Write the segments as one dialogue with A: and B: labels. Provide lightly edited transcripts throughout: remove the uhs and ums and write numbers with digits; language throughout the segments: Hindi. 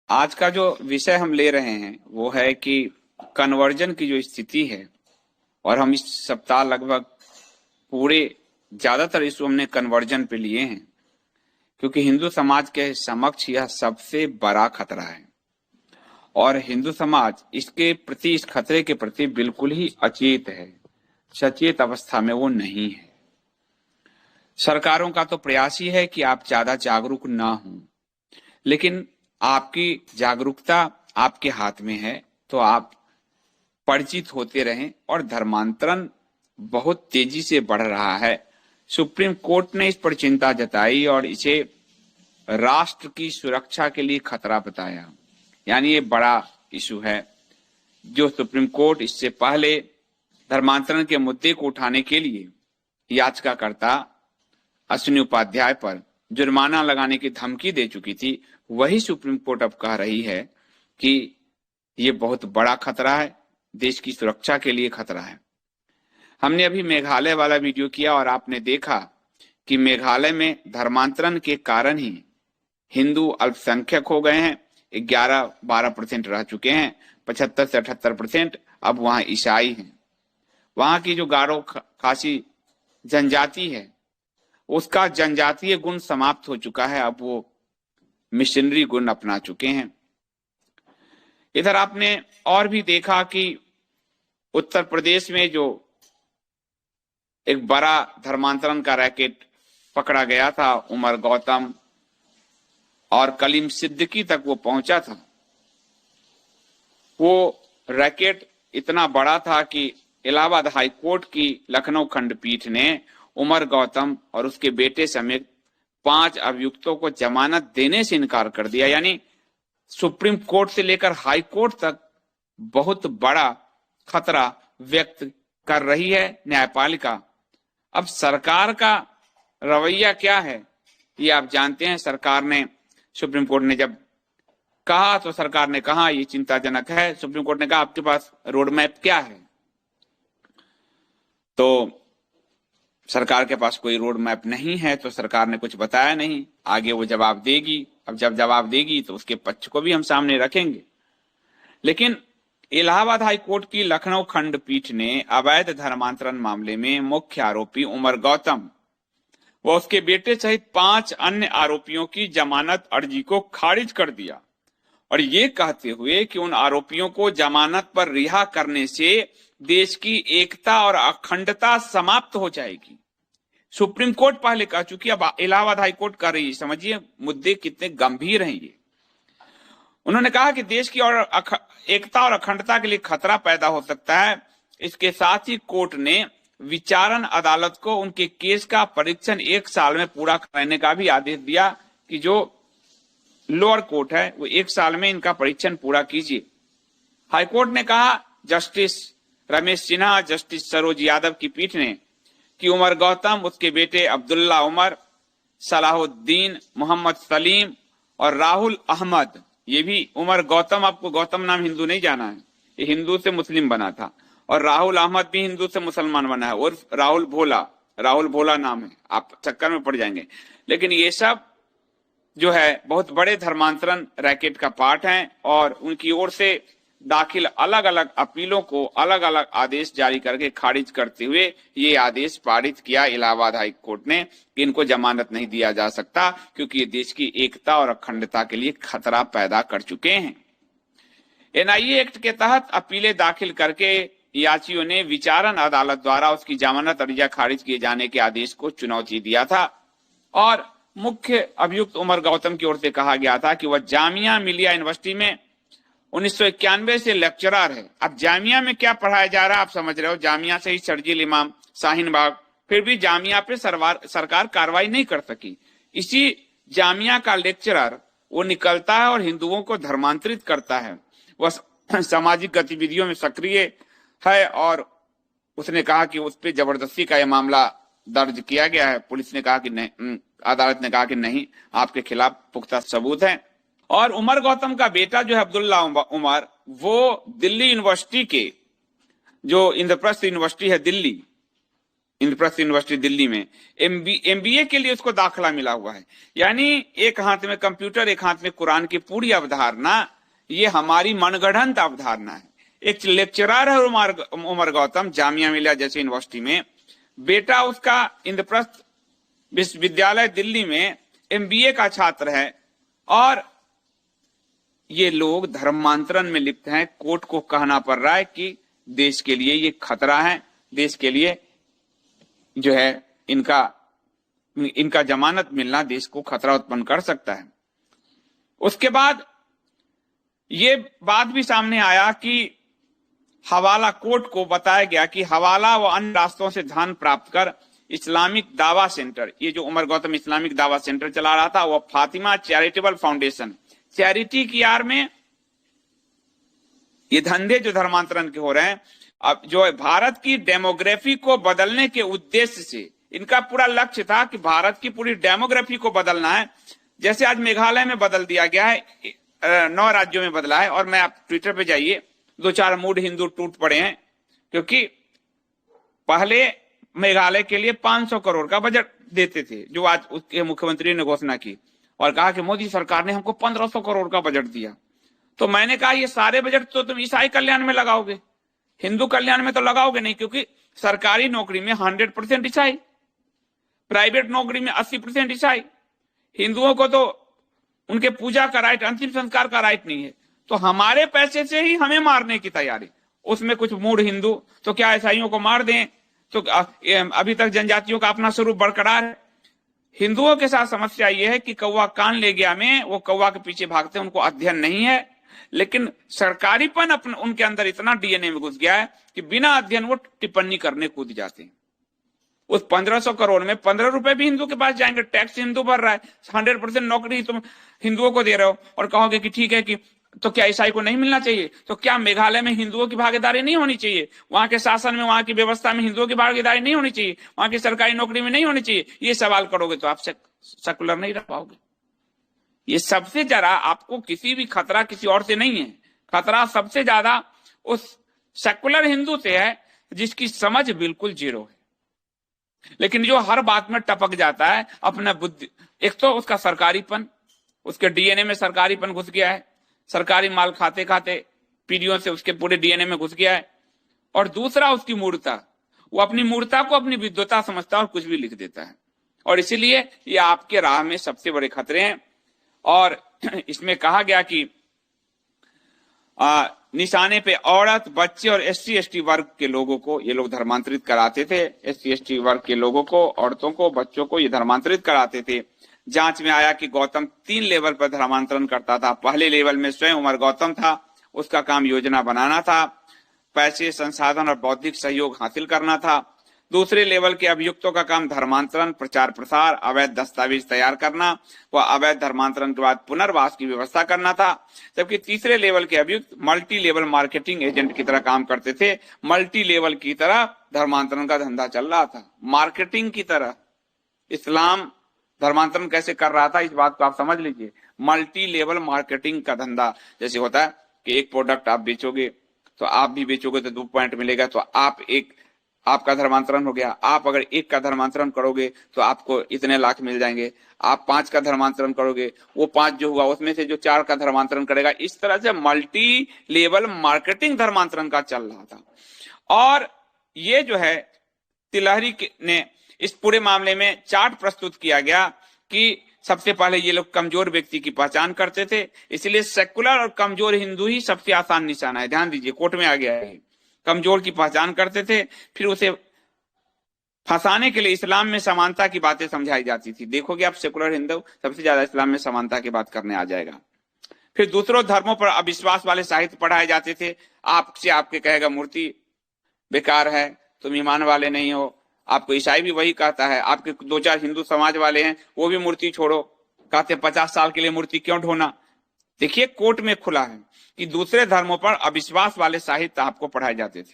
A: आज का जो विषय हम ले रहे हैं वो है कि कन्वर्जन की जो स्थिति है। और हम इस सप्ताह लगभग पूरे ज्यादातर इशू हमने कन्वर्जन पे लिए हैं, क्योंकि हिंदू समाज के समक्ष यह सबसे बड़ा खतरा है और हिंदू समाज इसके प्रति, इस खतरे के प्रति बिल्कुल ही अचेत है, सचेत अवस्था में वो नहीं है। सरकारों का तो प्रयास ही है कि आप ज्यादा जागरूक ना हो, लेकिन आपकी जागरूकता आपके हाथ में है तो आप परिचित होते रहें। और धर्मांतरण बहुत तेजी से बढ़ रहा है। सुप्रीम कोर्ट ने इस पर चिंता जताई और इसे राष्ट्र की सुरक्षा के लिए खतरा बताया। यानी ये बड़ा इशू है जो सुप्रीम कोर्ट इससे पहले धर्मांतरण के मुद्दे को उठाने के लिए याचिकाकर्ता अश्विनी उपाध्याय पर जुर्माना लगाने की धमकी दे चुकी थी। वही सुप्रीम कोर्ट अब कह रही है कि ये बहुत बड़ा खतरा है, देश की सुरक्षा के लिए खतरा है। हमने अभी मेघालय वाला वीडियो किया और आपने देखा कि मेघालय में धर्मांतरण के कारण ही हिंदू अल्पसंख्यक हो गए हैं। 11-12% रह चुके हैं, 75 से 78% अब वहां ईसाई हैं। वहां की जो गारो खासी जनजाति है उसका जनजातीय गुण समाप्त हो चुका है, अब वो मिशनरी गुण अपना चुके हैं। इधर आपने और भी देखा कि उत्तर प्रदेश में जो एक बड़ा धर्मांतरण का रैकेट पकड़ा गया था, उमर गौतम और कलीम सिद्दीकी तक वो पहुंचा था। वो रैकेट इतना बड़ा था कि इलाहाबाद हाई कोर्ट की लखनऊ खंडपीठ ने उमर गौतम और उसके बेटे समेत 5 अभियुक्तों को जमानत देने से इनकार कर दिया। यानी सुप्रीम कोर्ट से लेकर हाई कोर्ट तक बहुत बड़ा खतरा व्यक्त कर रही है न्यायपालिका। अब सरकार का रवैया क्या है ये आप जानते हैं। सरकार ने, सुप्रीम कोर्ट ने जब कहा तो सरकार ने कहा ये चिंताजनक है। सुप्रीम कोर्ट ने कहा आपके पास रोड मैप क्या है, तो सरकार के पास कोई रोड मैप नहीं है, तो सरकार ने कुछ बताया नहीं। आगे वो जवाब देगी, अब जब जवाब देगी तो उसके पक्ष को भी हम सामने रखेंगे। लेकिन इलाहाबाद हाई कोर्ट की लखनऊ खंडपीठ ने अवैध धर्मांतरण मामले में मुख्य आरोपी उमर गौतम व उसके बेटे सहित 5 अन्य आरोपियों की जमानत अर्जी को खारिज कर दिया और ये कहते हुए कि उन आरोपियों को जमानत पर रिहा करने से देश की एकता और अखंडता समाप्त हो जाएगी। सुप्रीम कोर्ट पहले कह चुकी, अब इलाहाबाद हाई कोर्ट कर रही है। समझिए मुद्दे कितने गंभीर हैं ये। उन्होंने कहा कि देश की और एकता और अखंडता के लिए खतरा पैदा हो सकता है। इसके साथ ही कोर्ट ने विचारण अदालत को उनके केस का परीक्षण 1 साल में पूरा करने का भी आदेश दिया कि जो लोअर कोर्ट है वो 1 साल में इनका परीक्षण पूरा कीजिए। हाईकोर्ट ने कहा, जस्टिस रमेश सिन्हा, जस्टिस सरोज यादव की पीठ ने, कि उमर गौतम, उसके बेटे अब्दुल्ला उमर, सलाहुद्दीन, मोहम्मद सलीम और राहुल अहमद, ये भी उमर गौतम, आपको गौतम नाम हिंदू नहीं जाना है, ये हिंदू से मुस्लिम बना था, और राहुल अहमद भी हिंदू से मुसलमान बना है, और राहुल भोला नाम है, आप चक्कर में पड़ जाएंगे। लेकिन ये सब जो है बहुत बड़े धर्मांतरण रैकेट का पार्ट है और उनकी ओर से दाखिल अलग अलग अपीलों को अलग अलग आदेश जारी करके खारिज करते हुए ये आदेश पारित किया इलाहाबाद हाई कोर्ट ने कि इनको जमानत नहीं दिया जा सकता, क्योंकि ये देश की एकता और अखंडता के लिए खतरा पैदा कर चुके हैं। एनआईए एक्ट के तहत अपीलें दाखिल करके याचियों ने विचारण अदालत द्वारा उसकी जमानत अर्जी खारिज किए जाने के आदेश को चुनौती दिया था और मुख्य अभियुक्त उमर गौतम की ओर से कहा गया था कि वह जामिया मिलिया यूनिवर्सिटी में 1991 से लेक्चरर है। अब जामिया में क्या पढ़ाया जा रहा है आप समझ रहे हो। जामिया से ही शर्जील इमाम, शाहीन बाग, फिर भी जामिया पे सरकार कार्रवाई नहीं कर सकी। इसी जामिया का लेक्चरर वो निकलता है और हिंदुओं को धर्मांतरित करता है। वह सामाजिक गतिविधियों में सक्रिय है और उसने कहा कि उस पर जबरदस्ती का यह मामला दर्ज किया गया है। पुलिस ने कहा कि नहीं, अदालत ने कहा कि नहीं, आपके खिलाफ पुख्ता सबूत है। और उमर गौतम का बेटा जो है अब्दुल्ला उमर, वो दिल्ली यूनिवर्सिटी के, जो इंद्रप्रस्थ यूनिवर्सिटी है दिल्ली, इंद्रप्रस्थ यूनिवर्सिटी दिल्ली में एमबीए के लिए उसको दाखिला मिला हुआ है। यानी एक हाथ में कंप्यूटर, एक हाथ में कुरान की पूरी अवधारणा, ये हमारी मनगढ़ंत अवधारणा है। एक लेक्चरर है उमर गौतम, जामिया मिलिया जैसी यूनिवर्सिटी में, बेटा उसका इंद्रप्रस्थ विश्वविद्यालय दिल्ली में एमबीए का छात्र है, और ये लोग धर्मांतरण में लिप्त हैं। कोर्ट को कहना पड़ रहा है कि देश के लिए ये खतरा है, देश के लिए जो है इनका जमानत मिलना देश को खतरा उत्पन्न कर सकता है। उसके बाद ये बात भी सामने आया कि हवाला, कोर्ट को बताया गया कि हवाला व अन्य रास्तों से धन प्राप्त कर इस्लामिक दावा सेंटर, ये जो उमर गौतम इस्लामिक दावा सेंटर चला रहा था, वह फातिमा चैरिटेबल फाउंडेशन, चैरिटी की आड़ में ये धंधे जो धर्मांतरण के हो रहे हैं, अब जो भारत की डेमोग्राफी को बदलने के उद्देश्य से, इनका पूरा लक्ष्य था कि भारत की पूरी डेमोग्राफी को बदलना है। जैसे आज मेघालय में बदल दिया गया है, 9 राज्यों में बदला है, और मैं आप ट्विटर पे जाइए, 2-4 मूड हिंदू टूट पड़े हैं, क्योंकि पहले मेघालय के लिए 500 करोड़ का बजट देते थे, जो आज उसके मुख्यमंत्री ने घोषणा की और कहा कि मोदी सरकार ने हमको 1500 करोड़ का बजट दिया। तो मैंने कहा ये सारे बजट तो तुम ईसाई कल्याण में लगाओगे, हिंदू कल्याण में तो लगाओगे नहीं, क्योंकि सरकारी नौकरी में 100% ईसाई, प्राइवेट नौकरी में 80% ईसाई। हिंदुओं को तो उनके पूजा का राइट, अंतिम संस्कार का राइट नहीं है। तो हमारे पैसे से ही हमें मारने की तैयारी, उसमें कुछ मूढ़ हिंदू तो क्या ईसाइयों को मार दें। तो अभी तक जनजातियों का अपना स्वरूप बरकरार है। हिंदुओं के साथ समस्या यह है कि कौवा कान ले गया में वो कौवा के पीछे भागते हैं, उनको अध्ययन नहीं है, लेकिन सरकारीपन अपने उनके अंदर इतना डीएनए में घुस गया है कि बिना अध्ययन वो टिप्पणी करने कूद जाते हैं। उस 1500 करोड़ में 15 रुपए भी हिंदू के पास जाएंगे, टैक्स हिंदू भर रहा है, 100% नौकरी तुम हिंदुओं को दे रहे हो, और कहोगे कि ठीक है कि तो क्या ईसाई को नहीं मिलना चाहिए? तो क्या मेघालय में हिंदुओं की भागीदारी नहीं होनी चाहिए? वहां के शासन में, वहां की व्यवस्था में हिंदुओं की भागीदारी नहीं होनी चाहिए? वहां की सरकारी नौकरी में नहीं होनी चाहिए? ये सवाल करोगे तो आप सेकुलर नहीं रह पाओगे। ये सबसे ज्यादा आपको किसी भी खतरा किसी और से नहीं है, खतरा सबसे ज्यादा उस सेकुलर हिंदू से है जिसकी समझ बिल्कुल जीरो है, लेकिन जो हर बात में टपक जाता है अपना बुद्धि। एक तो उसका सरकारीपन, उसके डीएनए में सरकारीपन घुस गया है, सरकारी माल खाते खाते पीढ़ियों से उसके पूरे डीएनए में घुस गया है। और दूसरा उसकी मूर्खता, वो अपनी मूर्खता को अपनी विद्वता समझता है और कुछ भी लिख देता है, और इसीलिए ये आपके राह में सबसे बड़े खतरे हैं। और इसमें कहा गया कि निशाने पे औरत, बच्चे और SC ST वर्ग के लोगों को ये लोग धर्मांतरित कराते थे। SC ST वर्ग के लोगों को, औरतों को, बच्चों को ये धर्मांतरित कराते थे। जांच में आया कि गौतम 3 लेवल पर धर्मांतरण करता था। पहले लेवल में स्वयं उमर गौतम था, उसका काम योजना बनाना था, पैसे, संसाधन और बौद्धिक सहयोग हासिल करना था। दूसरे लेवल के अभियुक्तों का काम धर्मांतरण, प्रचार प्रसार, अवैध दस्तावेज तैयार करना व अवैध धर्मांतरण के बाद पुनर्वास की व्यवस्था करना था। जबकि तीसरे लेवल के अभियुक्त मल्टी लेवल मार्केटिंग एजेंट की तरह काम करते थे। मल्टी लेवल की तरह धर्मांतरण का धंधा चल रहा था, मार्केटिंग की तरह। इस्लाम धर्मांतरण कैसे कर रहा था, इस बात को आप समझ लीजिए। मल्टी लेवल मार्केटिंग का धंधा, जैसे होता है कि एक प्रोडक्ट आप बेचोगे तो आप भी बेचोगे तो 2 पॉइंट मिलेगा, तो आपका धर्मांतरण हो गया। आप अगर 1 का धर्मांतरण करोगे तो आपको इतने लाख मिल जाएंगे। आप 5 का धर्मांतरण करोगे, वो 5 जो हुआ उसमें से जो 4 का धर्मांतरण करेगा। इस तरह से मल्टी लेवल मार्केटिंग धर्मांतरण का चल रहा था। और ये जो है तिलहरी ने इस पूरे मामले में चार्ट प्रस्तुत किया गया कि सबसे पहले ये लोग कमजोर व्यक्ति की पहचान करते थे, इसलिए सेकुलर और कमजोर हिंदू ही सबसे आसान निशाना है। ध्यान दीजिए, कोर्ट में आ गया है। कमजोर की पहचान करते थे, फिर उसे फंसाने के लिए इस्लाम में समानता की बातें समझाई जाती थी। देखोगे आप सेकुलर हिंदू सबसे ज्यादा इस्लाम में समानता की बात करने आ जाएगा। फिर दूसरों धर्मों पर अविश्वास वाले साहित्य पढ़ाए जाते थे। आपसे आपके कहेगा मूर्ति बेकार है, तुम ईमान वाले नहीं हो। आपको ईसाई भी वही कहता है। आपके 2-4 हिंदू समाज वाले हैं, वो भी मूर्ति छोड़ो, कहते 50 साल के लिए मूर्ति क्यों ढोना। देखिए, कोर्ट में खुला है कि दूसरे धर्मों पर अविश्वास वाले साहित्य आपको पढ़ाए जाते थे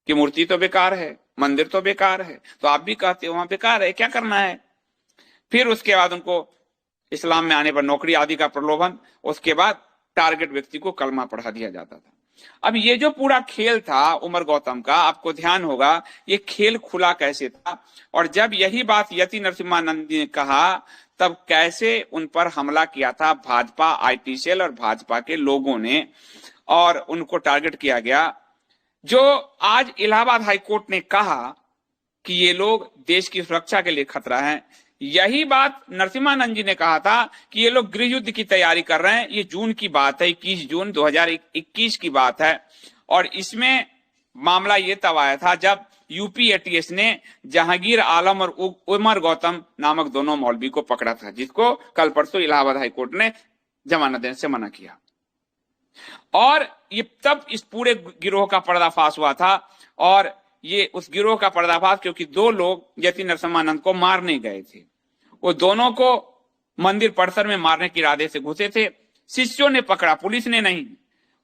A: कि मूर्ति तो बेकार है, मंदिर तो बेकार है, तो आप भी कहते हो वहां बेकार है, क्या करना है। फिर उसके बाद उनको इस्लाम में आने पर नौकरी आदि का प्रलोभन, उसके बाद टारगेट व्यक्ति को कलमा पढ़ा दिया जाता था। अब ये जो पूरा खेल था उमर गौतम का, आपको ध्यान होगा ये खेल खुला कैसे था, और जब यही बात यति नरसिम्हानंद ने कहा तब कैसे उन पर हमला किया था भाजपा आईटी सेल और भाजपा के लोगों ने, और उनको टारगेट किया गया। जो आज इलाहाबाद हाईकोर्ट ने कहा कि ये लोग देश की सुरक्षा के लिए खतरा है, यही बात नरसिम्हानंद जी ने कहा था कि ये लोग गृह युद्ध की तैयारी कर रहे हैं। ये जून की बात है, 21 जून 2021 की बात है, और इसमें मामला ये तब आया था जब यूपी एटीएस ने जहांगीर आलम और उमर गौतम नामक दोनों मौलवी को पकड़ा था, जिसको कल परसों इलाहाबाद हाईकोर्ट ने जमानत देने से मना किया। और ये तब इस पूरे गिरोह का पर्दाफाश हुआ था, और ये उस गिरोह का पर्दाफाश क्योंकि दो लोग यति नरसिम्हानंद को मारने गए थे, वो दोनों को मंदिर परिसर में मारने के इरादे से घुसे थे। शिष्यों ने पकड़ा, पुलिस ने नहीं।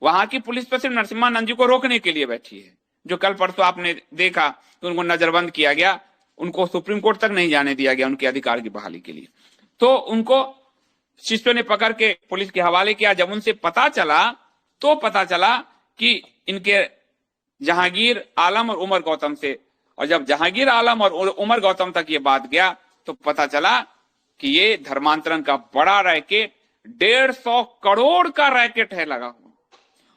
A: वहां की पुलिस तो सिर्फ नरसिम्हानंद जी को रोकने के लिए बैठी है। जो कल परसों आपने देखा तो उनको नजरबंद किया गया, उनको सुप्रीम कोर्ट तक नहीं जाने दिया गया उनके अधिकार की बहाली के लिए। तो उनको शिष्यों ने पकड़ के पुलिस के हवाले किया। जब उनसे पता चला कि इनके जहांगीर आलम और उमर गौतम से, और जब जहांगीर आलम और उमर गौतम तक ये बात गया तो पता चला कि ये धर्मांतरण का बड़ा रैकेट 150 करोड़ का रैकेट है लगा हुआ।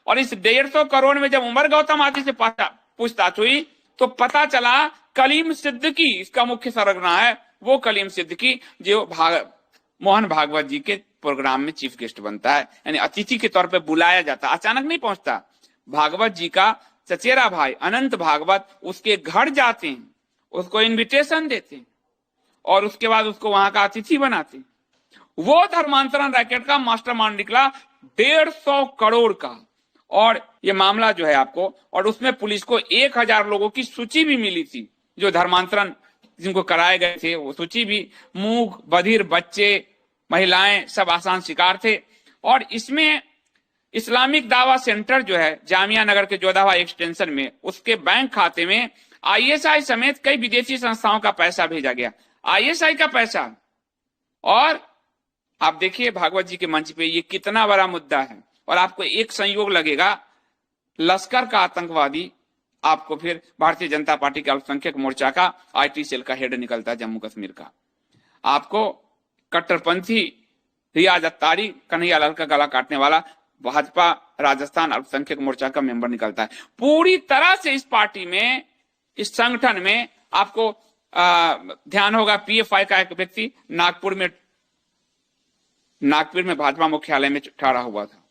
A: और इस 150 करोड़ में जब उमर गौतम आदि से पूछताछ हुई तो पता चला कलीम सिद्दीकी इसका मुख्य सरगना है। वो कलीम सिद्दीकी जो मोहन भागवत जी के प्रोग्राम में चीफ गेस्ट बनता है, यानी अतिथि के तौर पे बुलाया जाता, अचानक नहीं पहुंचता। भागवत जी का चचेरा भाई अनंत भागवत उसके घर जाते हैं, उसको इनविटेशन देते हैं और उसके बाद उसको वहां का अतिथि बनाते हैं। वो धर्मांतरण रैकेट का मास्टरमाइंड निकला 150 करोड़ का। और ये मामला जो है आपको, और उसमें पुलिस को 1000 लोगों की सूची भी मिली थी जो धर्मांतरण जिनको कराए गए थे, वो सूची भी मूक बधिर बच्चे महिलाएं सब आसान शिकार थे। और इसमें इस्लामिक दावा सेंटर जो है जामिया नगर के जोधावा एक्सटेंशन में, उसके बैंक खाते में आईएसआई समेत कई विदेशी संस्थाओं का पैसा भेजा गया, आईएसआई का पैसा। और आप देखिए भागवत जी के मंच पे ये कितना बड़ा मुद्दा है। और आपको एक संयोग लगेगा, लश्कर का आतंकवादी आपको फिर भारतीय जनता पार्टी के अल्पसंख्यक मोर्चा का आईटी सेल का हेड निकलता है जम्मू कश्मीर का। आपको कट्टरपंथी रियाज अत्तारी कन्हैयालाल का गला काटने वाला भाजपा राजस्थान अल्पसंख्यक मोर्चा का मेंबर निकलता है। पूरी तरह से इस पार्टी में, इस संगठन में आपको ध्यान होगा पीएफआई का एक व्यक्ति नागपुर में भाजपा मुख्यालय में ठहरा हुआ था।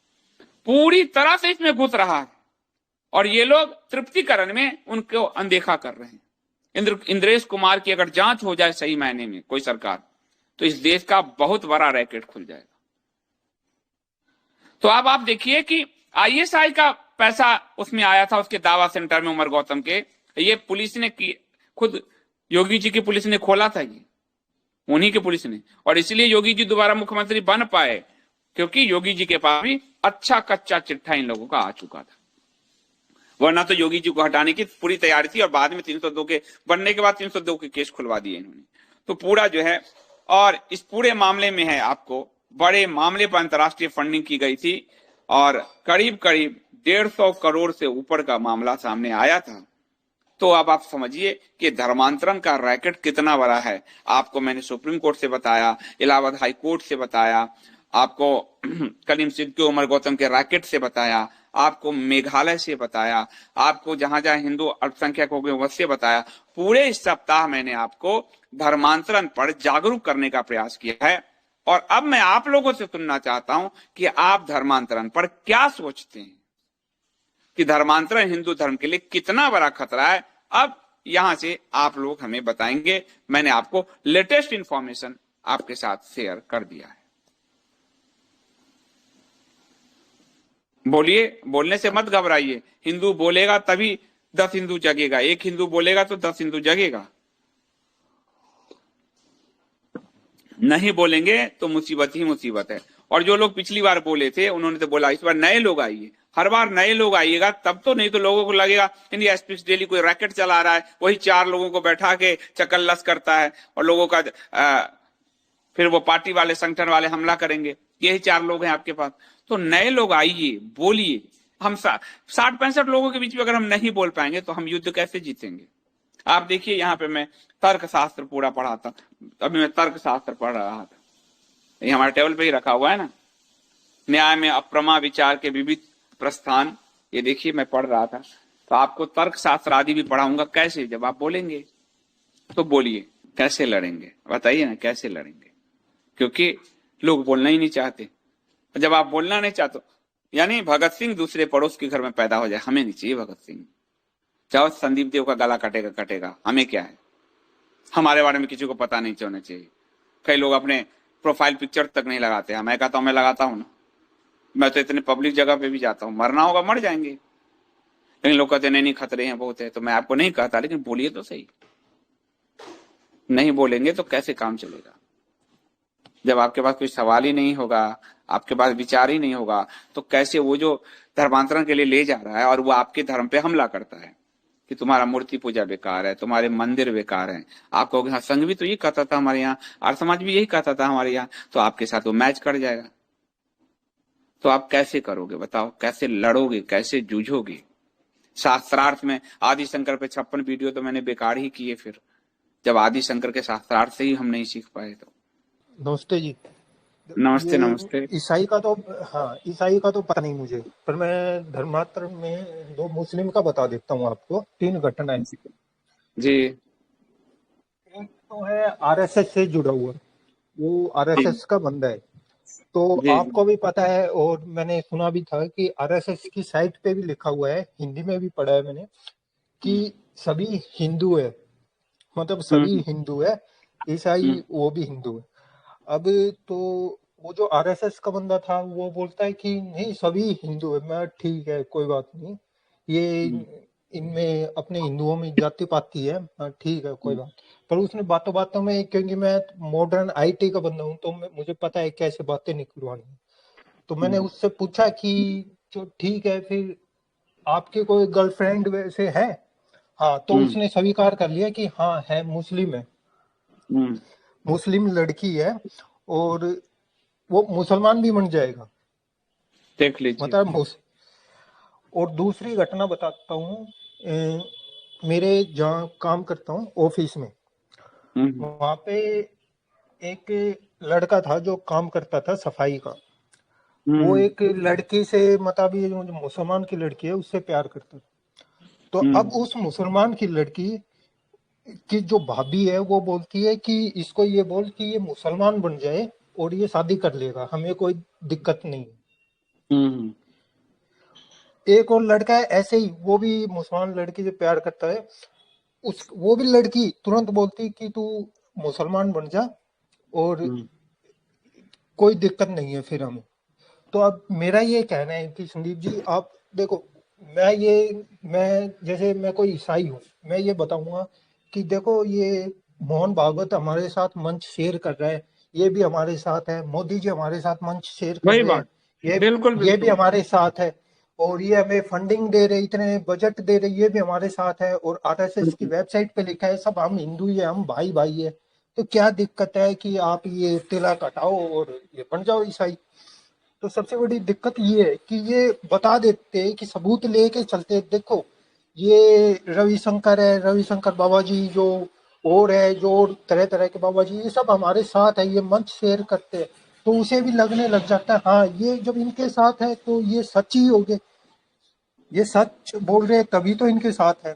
A: पूरी तरह से इसमें घुस रहा है और ये लोग तृप्तिकरण में उनको अनदेखा कर रहे हैं। इंद्रेश कुमार की अगर जांच हो जाए सही मायने में कोई सरकार, तो इस देश का बहुत बड़ा रैकेट खुल जाएगा। तो अब आप देखिए कि आईएसआई का पैसा उसमें आया था, उसके दावा सेंटर में उमर गौतम के। ये पुलिस ने खुद योगी जी की पुलिस ने खोला था, ये उन्हीं की पुलिस ने। और इसलिए योगी जी दोबारा मुख्यमंत्री बन पाए, क्योंकि योगी जी के पास भी अच्छा कच्चा चिट्ठा इन लोगों का आ चुका था। वरना तो योगी जी को हटाने की पूरी तैयारी थी और बाद में 302 के बनने के बाद 302 के केस खुलवा दिए इन्होंने। तो पूरा जो है, और इस पूरे मामले में है आपको बड़े मामले पर अंतर्राष्ट्रीय फंडिंग की गई थी और करीब करीब 150 करोड़ से ऊपर का मामला सामने आया था। तो अब आप समझिए कि धर्मांतरण का रैकेट कितना बड़ा है। आपको मैंने सुप्रीम कोर्ट से बताया, इलाहाबाद हाई कोर्ट से बताया, आपको कलीम सिद्दीकी उमर गौतम के रैकेट से बताया, आपको मेघालय से बताया, आपको जहां जहां हिंदू अल्पसंख्यक हो गए वैसे बताया। पूरे इस सप्ताह मैंने आपको धर्मांतरण पर जागरूक करने का प्रयास किया है। और अब मैं आप लोगों से सुनना चाहता हूं कि आप धर्मांतरण पर क्या सोचते हैं, कि धर्मांतरण हिंदू धर्म के लिए कितना बड़ा खतरा है। अब यहां से आप लोग हमें बताएंगे। मैंने आपको लेटेस्ट इंफॉर्मेशन आपके साथ शेयर कर दिया है। बोलिए, बोलने से मत घबराइए। हिंदू बोलेगा तभी 10 हिंदू जगेगा, एक हिंदू बोलेगा तो 10 हिंदू जगेगा। नहीं बोलेंगे तो मुसीबत ही मुसीबत है। और जो लोग पिछली बार बोले थे उन्होंने तो बोला इस बार नए लोग आइए, हर बार नए लोग आइएगा तब तो, नहीं तो लोगों को लगेगा इंडिया स्पीच डेली कोई रैकेट चला रहा है, वही 4 लोगों को बैठा के चकल्लस करता है और लोगों का फिर वो पार्टी वाले संगठन वाले हमला करेंगे। यही 4 लोग हैं आपके पास। तो नए लोग आइए, बोलिए, हम 60-65 लोगों के बीच में अगर हम नहीं बोल पाएंगे तो हम युद्ध कैसे जीतेंगे? आप देखिए, यहाँ पे मैं तर्क शास्त्र पूरा पढ़ा था, अभी मैं तर्क शास्त्र पढ़ रहा था, ये हमारे टेबल पे ही रखा हुआ है ना, न्याय में अप्रमा विचार के विविध प्रस्थान, ये देखिए मैं पढ़ रहा था। तो आपको तर्क शास्त्र आदि भी पढ़ाऊंगा। कैसे? जब आप बोलेंगे तो बोलिए, कैसे लड़ेंगे बताइए ना, कैसे लड़ेंगे? क्योंकि लोग बोलना ही नहीं चाहते। जब आप बोलना नहीं चाहते, यानी भगत सिंह दूसरे पड़ोस के घर में पैदा हो जाए, हमें नहीं चाहिए भगत सिंह। चाहे संदीप देव का गला कटेगा कटेगा, हमें क्या है? हमारे बारे में किसी को पता नहीं होना चाहिए। कई लोग अपने प्रोफाइल पिक्चर तक नहीं लगाते हैं, मैं कहता हूं मैं लगाता हूं ना, मैं तो इतने पब्लिक जगह पे भी जाता हूं। मरना होगा मर जाएंगे, लेकिन लोग कहते नहीं खतरे हैं बहुत है। तो मैं आपको नहीं कहता, लेकिन बोलिए तो सही। नहीं बोलेंगे तो कैसे काम चलेगा? जब आपके पास कोई सवाल ही नहीं होगा, आपके पास विचार ही नहीं होगा, तो कैसे वो जो धर्मांतरण के लिए ले जा रहा है और वो आपके धर्म पे हमला करता है कि तुम्हारा मूर्ति पूजा बेकार है, तुम्हारे मंदिर बेकार है, आप कहोगे हाँ संघ भी तो ये कहता था हमारे यहाँ, आर्य समाज भी यही कहता था हमारे यहाँ, तो आपके साथ वो मैच कर जाएगा। तो आप कैसे करोगे बताओ? कैसे लड़ोगे? कैसे जूझोगे? शास्त्रार्थ में आदि शंकर पे 56 वीडियो तो मैंने बेकार ही किए। फिर जब आदि शंकर के शास्त्रार्थ से ही हम नहीं सीख पाए तो।
B: नमस्ते जी।
A: नमस्ते
B: ये
A: नमस्ते।
B: ईसाई का तो, हाँ ईसाई का तो पता नहीं मुझे, पर मैं धर्मांतरण में 2 मुस्लिम का बता देता हूँ आपको, 3 घटनाएं।
A: जी
B: एक तो है आरएसएस से जुड़ा हुआ, वो आरएसएस का बंदा है। तो
A: जी
B: आपको भी पता है और मैंने सुना भी था कि आरएसएस की साइट पे भी लिखा हुआ है, हिंदी में भी पढ़ा है मैंने, कि सभी हिंदू है, मतलब सभी
A: हम्म
B: हिंदू है, ईसाई वो भी हिंदू है। अब तो वो जो आरएसएस का बंदा था वो बोलता है कि नहीं सभी हिंदू है। मैं ठीक है कोई बात नहीं, ये इनमें अपने हिंदुओं में जाति पाती है, हाँ ठीक है कोई बात। पर उसने बातों बातों में, क्योंकि मैं मॉडर्न आईटी का बंदा हूँ तो मुझे पता है कैसे बातें निकलवानी है। तो मैंने उससे पूछा कि जो ठीक है फिर आपकी कोई गर्लफ्रेंड वैसे है? हाँ, तो
A: हम्म
B: उसने स्वीकार कर लिया कि हाँ है, मुस्लिम है,
A: हम्म
B: मुस्लिम लड़की है, और वो मुसलमान भी बन जाएगा,
A: देख लीजिए।
B: मतलब और दूसरी घटना बताता हूँ। मेरे जहाँ काम करता हूँ ऑफिस में,
A: हम्म
B: वहाँ पे एक लड़का था जो काम करता था सफाई का। वो
A: हम्म
B: एक लड़की से, मतलब ये जो मुसलमान की लड़की है उससे प्यार करता था। तो अब
A: हम्म
B: उस मुसलमान की लड़की की जो भाभी है वो बोलती है कि इसको ये बोल कि ये मुसलमान बन जाए और ये शादी कर लेगा, हमें कोई दिक्कत नहीं।
A: हम्म
B: एक और लड़का है ऐसे ही, वो भी मुसलमान लड़की से प्यार करता है, उस वो भी लड़की तुरंत बोलती कि तू मुसलमान बन जा और
A: हम्म
B: कोई दिक्कत नहीं है फिर हमें। तो अब मेरा ये कहना है कि संदीप जी आप देखो, मैं जैसे मैं कोई ईसाई हूँ, मैं ये बताऊंगा कि देखो ये मोहन भागवत हमारे साथ मंच शेयर कर रहा है, ये भी हमारे साथ है, मोदी जी हमारे साथ मंच शेयर कर
A: वही
B: रहे हैं,
A: बात। बिल्कुल
B: ये भी
A: बिल्कुल।
B: हमारे साथ है, और ये हमें फंडिंग दे रहे, इतने बजट दे रहे, ये भी हमारे साथ है, और आरएसएस की
A: बिल्कुल।
B: वेबसाइट पे लिखा है सब हम हिंदू ही है, हम भाई भाई है। तो क्या दिक्कत है कि आप ये तिलक हटाओ और ये बन जाओ ईसाई? तो सबसे बड़ी दिक्कत ये है कि ये बता देते हैं कि सबूत लेके चलते हैं, देखो ये रविशंकर है, रविशंकर बाबा जी जो, और है जो तरह तरह के बाबा जी, ये सब हमारे साथ है, ये मंच शेयर करते हैं। तो उसे भी लगने लग जाता है हाँ ये जब इनके साथ है तो ये सच ही हो गए, ये सच बोल रहे हैं तभी तो इनके साथ है।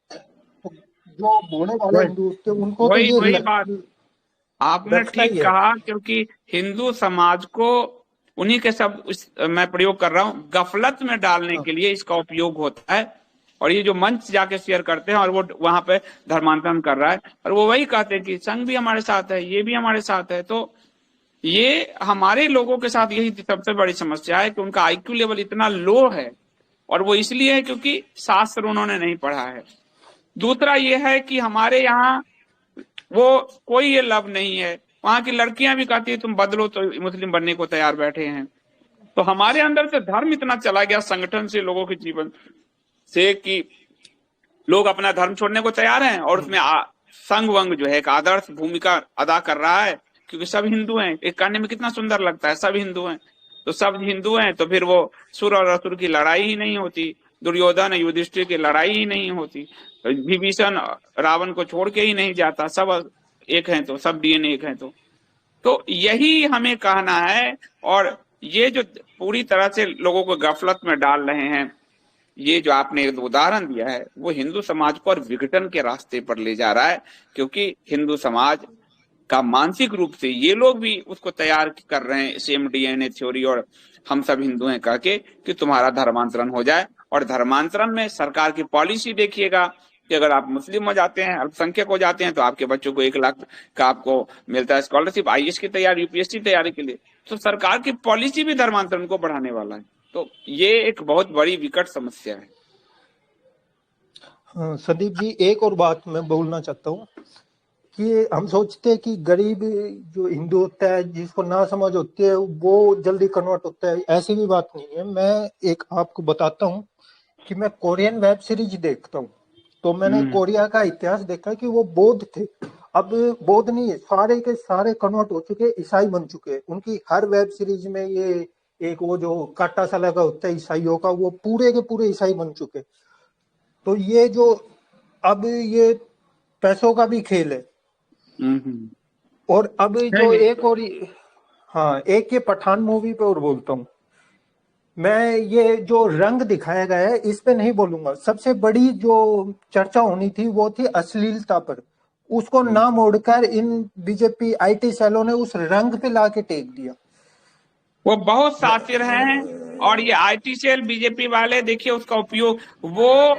B: तो जो बोलने वाले
A: वही
B: हिंदू थे उनको तो
A: वही
B: ये
A: वही बात आपने
B: लगता ही
A: ठीक
B: है।
A: कहा, क्योंकि हिंदू समाज को उन्हीं के सब मैं प्रयोग कर रहा हूँ, गफलत में डालने
B: हाँ
A: के लिए इसका उपयोग होता है। और ये जो मंच जाके शेयर करते हैं और वो वहां पे धर्मांतरण कर रहा है, और वो वही कहते हैं कि संघ भी हमारे साथ है, ये भी हमारे साथ है। तो ये हमारे लोगों के साथ यही सबसे बड़ी समस्या है कि उनका आईक्यू लेवल इतना लो है, और वो इसलिए है क्योंकि शास्त्र उन्होंने नहीं पढ़ा है। दूसरा ये है कि हमारे यहाँ वो कोई ये लव नहीं है, वहां की लड़कियां भी कहती है तुम बदलो तो मुस्लिम बनने को तैयार बैठे हैं। तो हमारे अंदर से धर्म इतना चला गया संगठन से, लोगों के जीवन से, कि लोग अपना धर्म छोड़ने को तैयार हैं, और उसमें संघ वंग जो है एक आदर्श भूमिका अदा कर रहा है, क्योंकि सब हिंदू हैं। एक कहने में कितना सुंदर लगता है, सब हिंदू हैं, तो सब हिंदू हैं, तो फिर वो सुर और असुर की लड़ाई ही नहीं होती, दुर्योधन युधिष्ठिर की लड़ाई ही नहीं होती, विभीषण रावण को छोड़ के ही नहीं जाता, सब एक हैं, तो सब डीएनए एक हैं। तो यही हमें कहना है। और ये जो पूरी तरह से लोगों को गफलत में डाल रहे हैं, ये जो आपने एक उदाहरण दिया है, वो हिंदू समाज को और विघटन के रास्ते पर ले जा रहा है, क्योंकि हिंदू समाज का मानसिक रूप से ये लोग भी उसको तैयार कर रहे हैं, सेम डीएनए थ्योरी और हम सब हिंदू हैं कह के, कि तुम्हारा धर्मांतरण हो जाए। और धर्मांतरण में सरकार की पॉलिसी देखिएगा कि अगर आप मुस्लिम हो जाते हैं, अल्पसंख्यक हो जाते हैं, तो आपके बच्चों को 1 लाख का आपको मिलता है स्कॉलरशिप आईएएस की तैयारी, यूपीएससी तैयारी के लिए। तो सरकार की पॉलिसी भी धर्मांतरण को बढ़ाने वाला है। तो ये एक बहुत बड़ी विकट समस्या है।
B: हाँ, संदीप जी, एक और बात मैं बोलना चाहता हूँ कि हम सोचते हैं कि गरीब जो हिंदू होता है, जिसको ना समझ होती है, वो जल्दी कन्वर्ट होता है। ऐसी भी बात नहीं है। मैं एक आपको बताता हूँ कि मैं कोरियन वेब सीरीज देखता हूँ, तो मैंने कोरिया का इतिहास देखा कि वो बौद्ध थे। अब बौद्ध नहीं है, सारे के सारे कन्वर्ट हो चुके, ईसाई बन चुके। उनकी हर वेब सीरीज में ये एक वो जो काटा सा लगा होता है ईसाइयों का, वो पूरे के पूरे ईसाई बन चुके। तो ये जो अब ये पैसों का भी खेल है। और अब जो
A: है।
B: एक और, हाँ, एक ये पठान मूवी पे और बोलता हूँ मैं। ये जो रंग दिखाया गया है इस पे नहीं बोलूंगा। सबसे बड़ी जो चर्चा होनी थी वो थी अश्लीलता पर। उसको ना मोड़कर इन बीजेपी आईटी सेलों ने उस रंग पे लाके टेक दिया।
A: वो बहुत शातिर हैं। और ये आईटी सेल बीजेपी वाले, देखिए उसका उपयोग, वो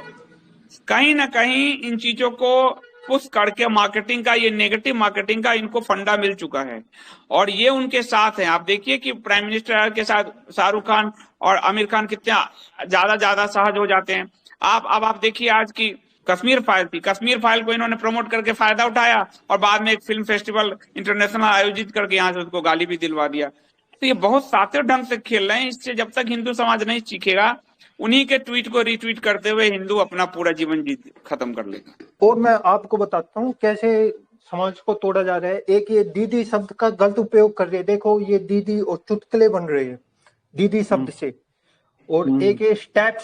A: कहीं ना कहीं इन चीजों को पुश करके मार्केटिंग का, ये नेगेटिव मार्केटिंग का इनको फंडा मिल चुका है। और ये उनके साथ हैं। आप देखिए कि प्राइम मिनिस्टर के साथ शाहरुख खान और आमिर खान कितना ज्यादा सहज हो जाते हैं। आप देखिए आज की कश्मीर फाइल थी, कश्मीर फाइल को इन्होंने प्रमोट करके फायदा उठाया, और बाद में एक फिल्म फेस्टिवल इंटरनेशनल आयोजित करके यहाँ से उसको गाली भी दिलवा दिया। तो ये बहुत शातिर ढंग से खेल रहे हैं। इससे जब तक हिंदू समाज नहीं सीखेगा, उन्हीं के ट्वीट को रिट्वीट करते हुए हिंदू अपना पूरा जीवन जीत खत्म कर लेगा।
B: और मैं आपको बताता हूँ कैसे समाज को तोड़ा जा रहा है। एक ये दीदी शब्द का गलत उपयोग कर रहे हैं। देखो ये दीदी और चुटकुले बन रहे हैं दीदी शब्द से। और एक ये स्टेप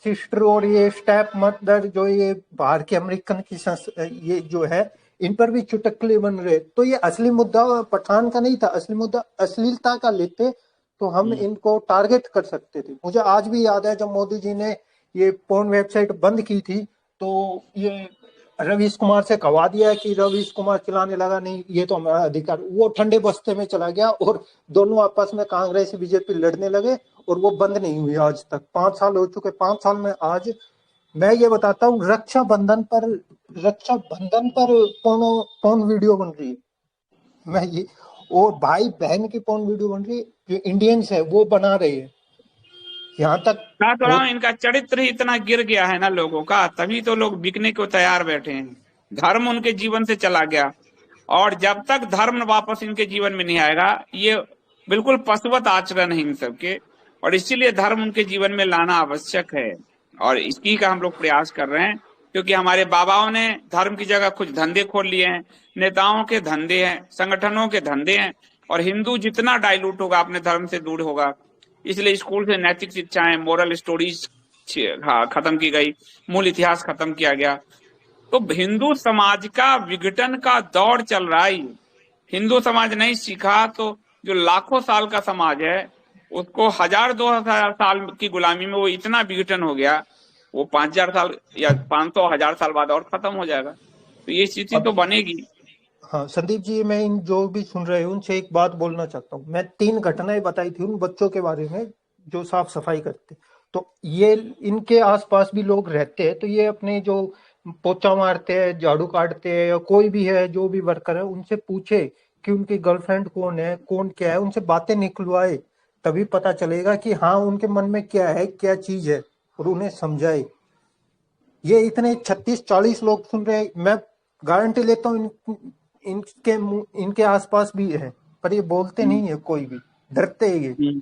B: सिस्टर और ये स्टेप मदर, जो ये बाहर के अमेरिकन की ये जो है, इन पर भी चुटकुले बन रहे। तो ये असली मुद्दा पठान का नहीं था, असली मुद्दा अश्लीलता का लेते तो हम इनको टारगेट कर सकते थे। मुझे आज भी याद है जब मोदी जी ने ये पोर्न वेबसाइट बंद की थी, तो ये रवीश कुमार से कहा दिया कि रवीश कुमार चिल्लाने लगा, नहीं ये तो हमारा अधिकार। वो ठंडे बस्ते में चला गया और दोनों आपस में कांग्रेस बीजेपी लड़ने लगे, और वो बंद नहीं हुई आज तक। 5 साल हो चुके। 5 साल में आज मैं ये बताता हूँ, रक्षा बंधन पर कौन वीडियो बन रही है। मैं ये, और भाई बहन की कौन वीडियो बन रही है, जो इंडियंस है वो बना रहे हैं। यहाँ तक
A: मैं तो रहा
B: हो।
A: हूं, इनका चरित्र ही इतना गिर गया है ना लोगों का, तभी तो लोग बिकने को तैयार बैठे हैं। धर्म उनके जीवन से चला गया, और जब तक धर्म वापस इनके जीवन में नहीं आएगा, ये बिल्कुल पशुवत आचरण है इन सबके। और इसीलिए धर्म उनके जीवन में लाना आवश्यक है, और इसी का हम लोग प्रयास कर रहे हैं। क्योंकि हमारे बाबाओं ने धर्म की जगह कुछ धंधे खोल लिए हैं, नेताओं के धंधे हैं, संगठनों के धंधे हैं। और हिंदू जितना डाइल्यूट होगा अपने धर्म से दूर होगा। इसलिए स्कूल से नैतिक शिक्षाएं, मोरल स्टोरीज खत्म की गई, मूल इतिहास खत्म किया गया। तो हिंदू समाज का विघटन का दौर चल रहा है। हिंदू समाज नहीं सीखा तो जो लाखों साल का समाज है, उसको 1000-2000 साल की गुलामी में वो इतना विघटन हो गया, वो 5000 साल या 500-1000 साल बाद और खत्म हो जाएगा। तो ये स्थिति तो
B: अब
A: बनेगी।
B: हाँ संदीप जी, मैं इन जो भी सुन रहे हैं उनसे एक बात बोलना चाहता हूँ। मैं 3 घटनाएं बताई थी उन बच्चों के बारे में जो साफ सफाई करते। तो ये इनके आसपास भी लोग रहते हैं, तो ये अपने जो पोछा मारते हैं, झाड़ू काटते हैं, या कोई भी है जो भी वर्कर है, उनसे पूछे कि उनकी गर्लफ्रेंड कौन है, कौन क्या है, उनसे बातें निकलवाए। तभी पता चलेगा कि हाँ उनके मन में क्या है, क्या चीज है, और उन्हें समझाए। ये इतने 36-40 लोग सुन रहे हैं, मैं गारंटी लेता हूँ इनके आसपास भी है, पर ये बोलते नहीं है, कोई भी डरते हैं ये।
A: हम्म,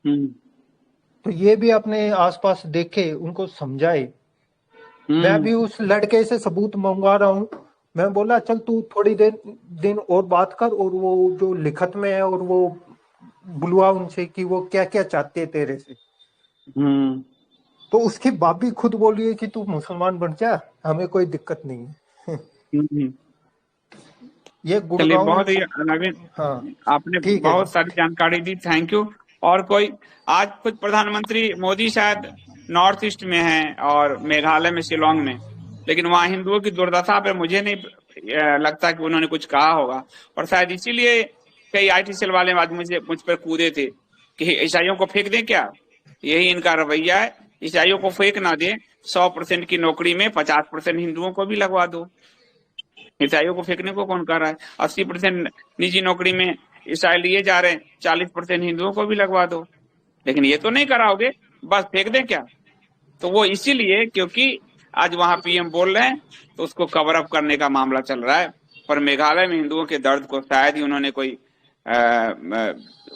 A: हम्म,
B: तो ये भी अपने आसपास देखे, उनको समझाए। मैं
A: हम्म,
B: भी उस लड़के से सबूत मंगवा रहा हूँ। मैं बोला चल तू थोड़ी देर दिन और बात कर, और वो जो लिखत में है और वो बुलवा उनसे कि वो क्या क्या चाहते हैं तेरे से।
A: हम्म।
B: तो उसके बाप भी खुद बोल रही है कि तू मुसलमान बन जा, हमें कोई दिक्कत नहीं है।
A: हम्म।
B: ये
A: चलिए,
B: गुड़गांव।
A: बहुत ही नवीन,
B: हाँ
A: आपने
B: ठीक है जी।
A: बहुत सारी जानकारी दी, थैंक यू। और कोई, आज खुद प्रधानमंत्री मोदी शायद नॉर्थ ईस्ट में हैं और मेघालय में, शिलोंग में, लेकिन वहाँ हिंदुओं की दुर्दशा पे मुझे नहीं लगता कि उन्होंने कुछ कहा होगा। और शायद इसीलिए कई आईटी सेल वाले आज मुझ पर कूदे थे कि ईसाइयों को फेंक दें क्या। यही इनका रवैया है, ईसाइयों को फेंक ना दें, 100% की नौकरी में 50% हिंदुओं को भी लगवा दो। ईसाइयों को फेंकने को कौन कर रहा है? 80% निजी नौकरी में ईसाई लिए जा रहे हैं, 40% हिंदुओं को भी लगवा दो। लेकिन ये तो नहीं कराओगे, बस फेंक दें क्या? तो वो इसीलिए क्योंकि आज वहां पीएम बोल रहे हैं, तो उसको कवर अप करने का मामला चल रहा है। पर मेघालय में हिंदुओं के दर्द को शायद ही उन्होंने कोई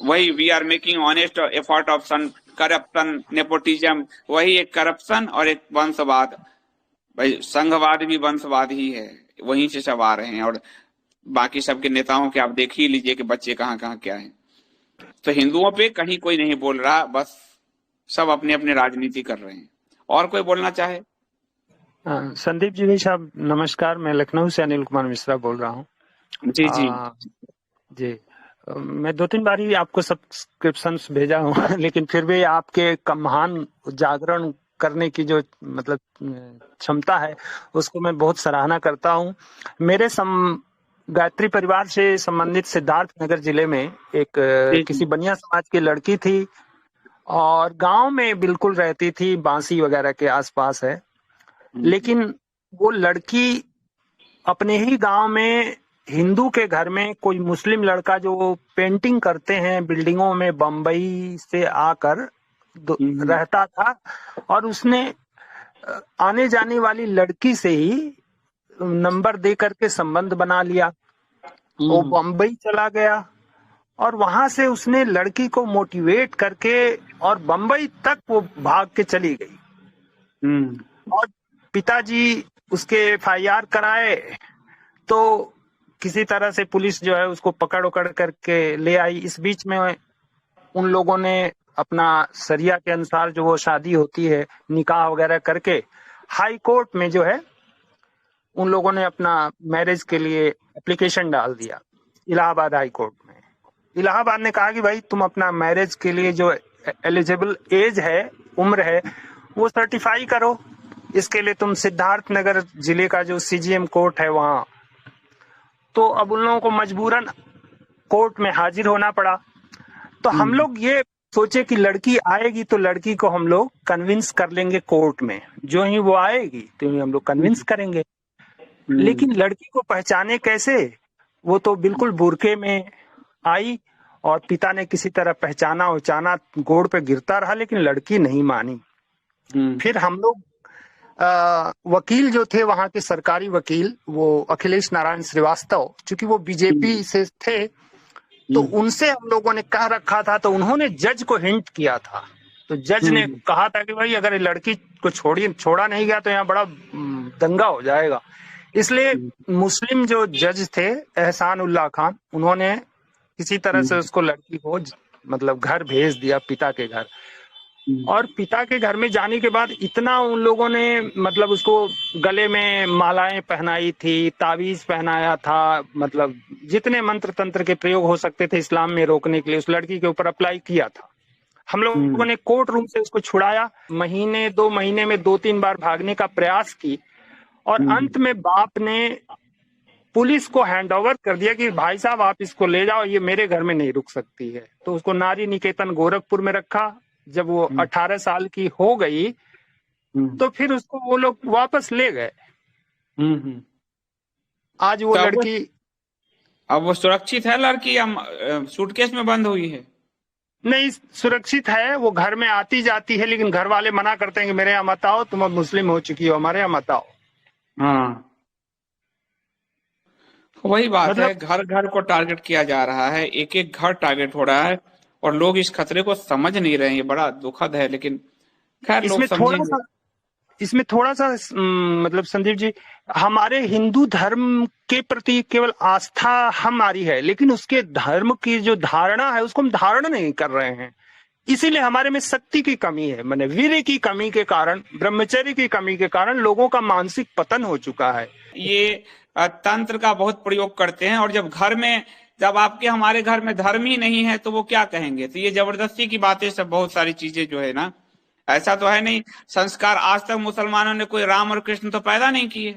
A: वही we are making honest effort of sun corruption nepotism, वही एक करप्शन और एक वंशवाद। भाई संघवाद भी वंशवाद ही है, वहीं से सब आ रहे हैं। और बाकी सबके नेताओं के आप देख ही लीजिए कि बच्चे कहाँ कहाँ क्या हैं। तो हिंदुओं पे कहीं कोई नहीं बोल रहा, बस सब अपने अपने राजनीति कर रहे हैं। और कोई बोलना चाहे?
C: संदीप जी भाई साहब नमस्कार, मैं लखनऊ से अनिल कुमार मिश्रा बोल रहा हूँ।
A: जी जी।
C: जी, मैं 2-3 बार ही आपको सब्सक्रिप्शंस भेजा हूँ लेकिन फिर भी आपके महान जागरण करने की जो मतलब क्षमता है उसको मैं बहुत सराहना करता हूँ। मेरे गायत्री परिवार से संबंधित सिद्धार्थ नगर जिले में एक
A: जी
C: किसी
A: जी।
C: बनिया समाज की लड़की थी और गांव में बिल्कुल रहती थी, बांसी वगैरह के आसपास है। लेकिन वो लड़की अपने ही गांव में हिंदू के घर में कोई मुस्लिम लड़का जो पेंटिंग करते हैं बिल्डिंगों में बम्बई से आकर रहता था और उसने आने जाने वाली लड़की से ही नंबर दे करके संबंध बना लिया। वो बम्बई चला गया और वहां से उसने लड़की को मोटिवेट करके और बम्बई तक वो भाग के चली गई। और पिताजी उसके एफआईआर कराए तो किसी तरह से पुलिस जो है उसको पकड़ उकड़ करके ले आई। इस बीच में उन लोगों ने अपना शरिया के अनुसार जो वो शादी होती है निकाह वगैरह करके हाई कोर्ट में जो है उन लोगों ने अपना मैरिज के लिए एप्लीकेशन डाल दिया इलाहाबाद हाई कोर्ट में। इलाहाबाद ने कहा कि भाई तुम अपना मैरिज के लिए जो एलिजिबल एज है, उम्र है, वो सर्टिफाई करो। इसके लिए तुम सिद्धार्थ नगर जिले का जो सीजीएम कोर्ट है वहां, तो अब उन लोगों को मजबूरन कोर्ट में हाजिर होना पड़ा। तो हम लोग ये सोचे कि लड़की आएगी तो लड़की को हम लोग कन्विंस कर लेंगे कोर्ट में, जो ही वो आएगी तो ही हम लोग कन्विंस करेंगे। लेकिन लड़की को पहचाने कैसे? वो तो बिल्कुल बुरके में आई और पिता ने किसी तरह पहचाना उचाना, गोड़ पे गिरता रहा, लेकिन लड़की नहीं मानी। फिर हम लोग वकील जो थे वहां के सरकारी वकील, वो अखिलेश नारायण श्रीवास्तव, चूंकि वो बीजेपी से थे, तो उनसे हम लोगों ने कह रखा था, तो उन्होंने जज को हिंट किया था। तो जज ने कहा था कि भाई अगर ये लड़की को छोड़ा नहीं गया तो यहाँ बड़ा दंगा हो जाएगा। इसलिए मुस्लिम जो जज थे एहसान उल्लाह खान, उन्होंने किसी तरह से उसको लड़की को मतलब घर भेज दिया, पिता के घर। और पिता के घर में जाने के बाद इतना उन लोगों ने मतलब उसको गले में मालाएं पहनाई थी, ताबीज पहनाया था, मतलब जितने मंत्र तंत्र के प्रयोग हो सकते थे इस्लाम में रोकने के लिए उस लड़की के ऊपर अप्लाई किया था। हम लोगों ने कोर्ट रूम से उसको छुड़ाया, महीने 2 महीने में 2-3 बार भागने का प्रयास की और अंत में बाप ने पुलिस को हैंडओवर कर दिया कि भाई साहब आप इसको ले जाओ, ये मेरे घर में नहीं रुक सकती है। तो उसको नारी निकेतन गोरखपुर में रखा। जब वो 18 साल की हो गई तो फिर उसको वो लोग वापस ले गए। आज वो लड़की,
A: अब वो सुरक्षित है लड़की या सूटकेस में बंद हुई है?
C: नहीं, सुरक्षित है। वो घर में आती जाती है, लेकिन घर वाले मना करते हैं कि मेरे यहाँ मत आओ, तुम अब मुस्लिम हो चुकी हो, हमारे यहाँ मत आओ।
A: हाँ, वही बात
C: मतलब
A: है, घर घर को टारगेट किया जा रहा है, एक एक घर टारगेट हो रहा है और लोग इस खतरे को समझ नहीं रहे हैं। ये बड़ा दुखद है, लेकिन खैर लोग
C: इसमें
A: समझेंगे।
C: इसमें थोड़ा सा मतलब संदीप जी, हमारे हिंदू धर्म के प्रति केवल आस्था हमारी है, लेकिन उसके धर्म की जो धारणा है उसको हम धारण नहीं कर रहे हैं। इसीलिए हमारे में शक्ति की कमी है, माने वीर्य की कमी के कारण, ब्रह्मचर्य की कमी के कारण लोगों का मानसिक पतन हो चुका है।
A: ये तंत्र का बहुत प्रयोग करते हैं, और जब आपके हमारे घर में धर्म ही नहीं है तो वो क्या कहेंगे। तो ये जबरदस्ती की बातें सब, बहुत सारी चीजें जो है ना, ऐसा तो है नहीं। संस्कार आज तक मुसलमानों ने कोई राम और कृष्ण तो पैदा नहीं किए,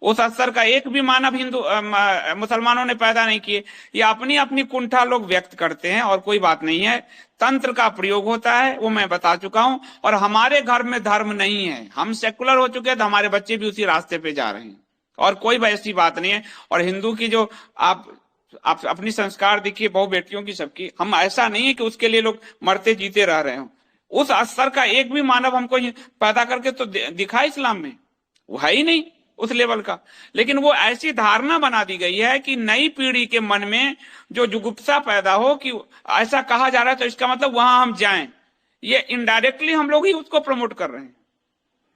A: उस स्तर का एक भी मानव मुसलमानों ने पैदा नहीं किए। ये अपनी अपनी कुंठा लोग व्यक्त करते हैं और कोई बात नहीं है। तंत्र का प्रयोग होता है, वो मैं बता चुका हूं। और हमारे घर में धर्म नहीं है, हम सेकुलर हो चुके हैं, तो हमारे बच्चे भी उसी रास्ते पे जा रहे हैं, और कोई ऐसी बात नहीं है। और हिंदू की जो आप अपनी संस्कार देखिए, बहु बेटियों की, सबकी, हम ऐसा नहीं है कि उसके लिए लोग मरते जीते रह रहे हो। उस स्तर का एक भी मानव हमको पैदा करके तो दिखा इस्लाम में, वो है ही नहीं उस लेवल का। लेकिन वो ऐसी धारणा बना दी गई है कि नई पीढ़ी के मन में जो जुगुप्सा पैदा हो कि ऐसा कहा जा रहा है तो इसका मतलब वहां हम जाएं। ये इनडायरेक्टली हम लोग ही उसको प्रमोट कर रहे हैं।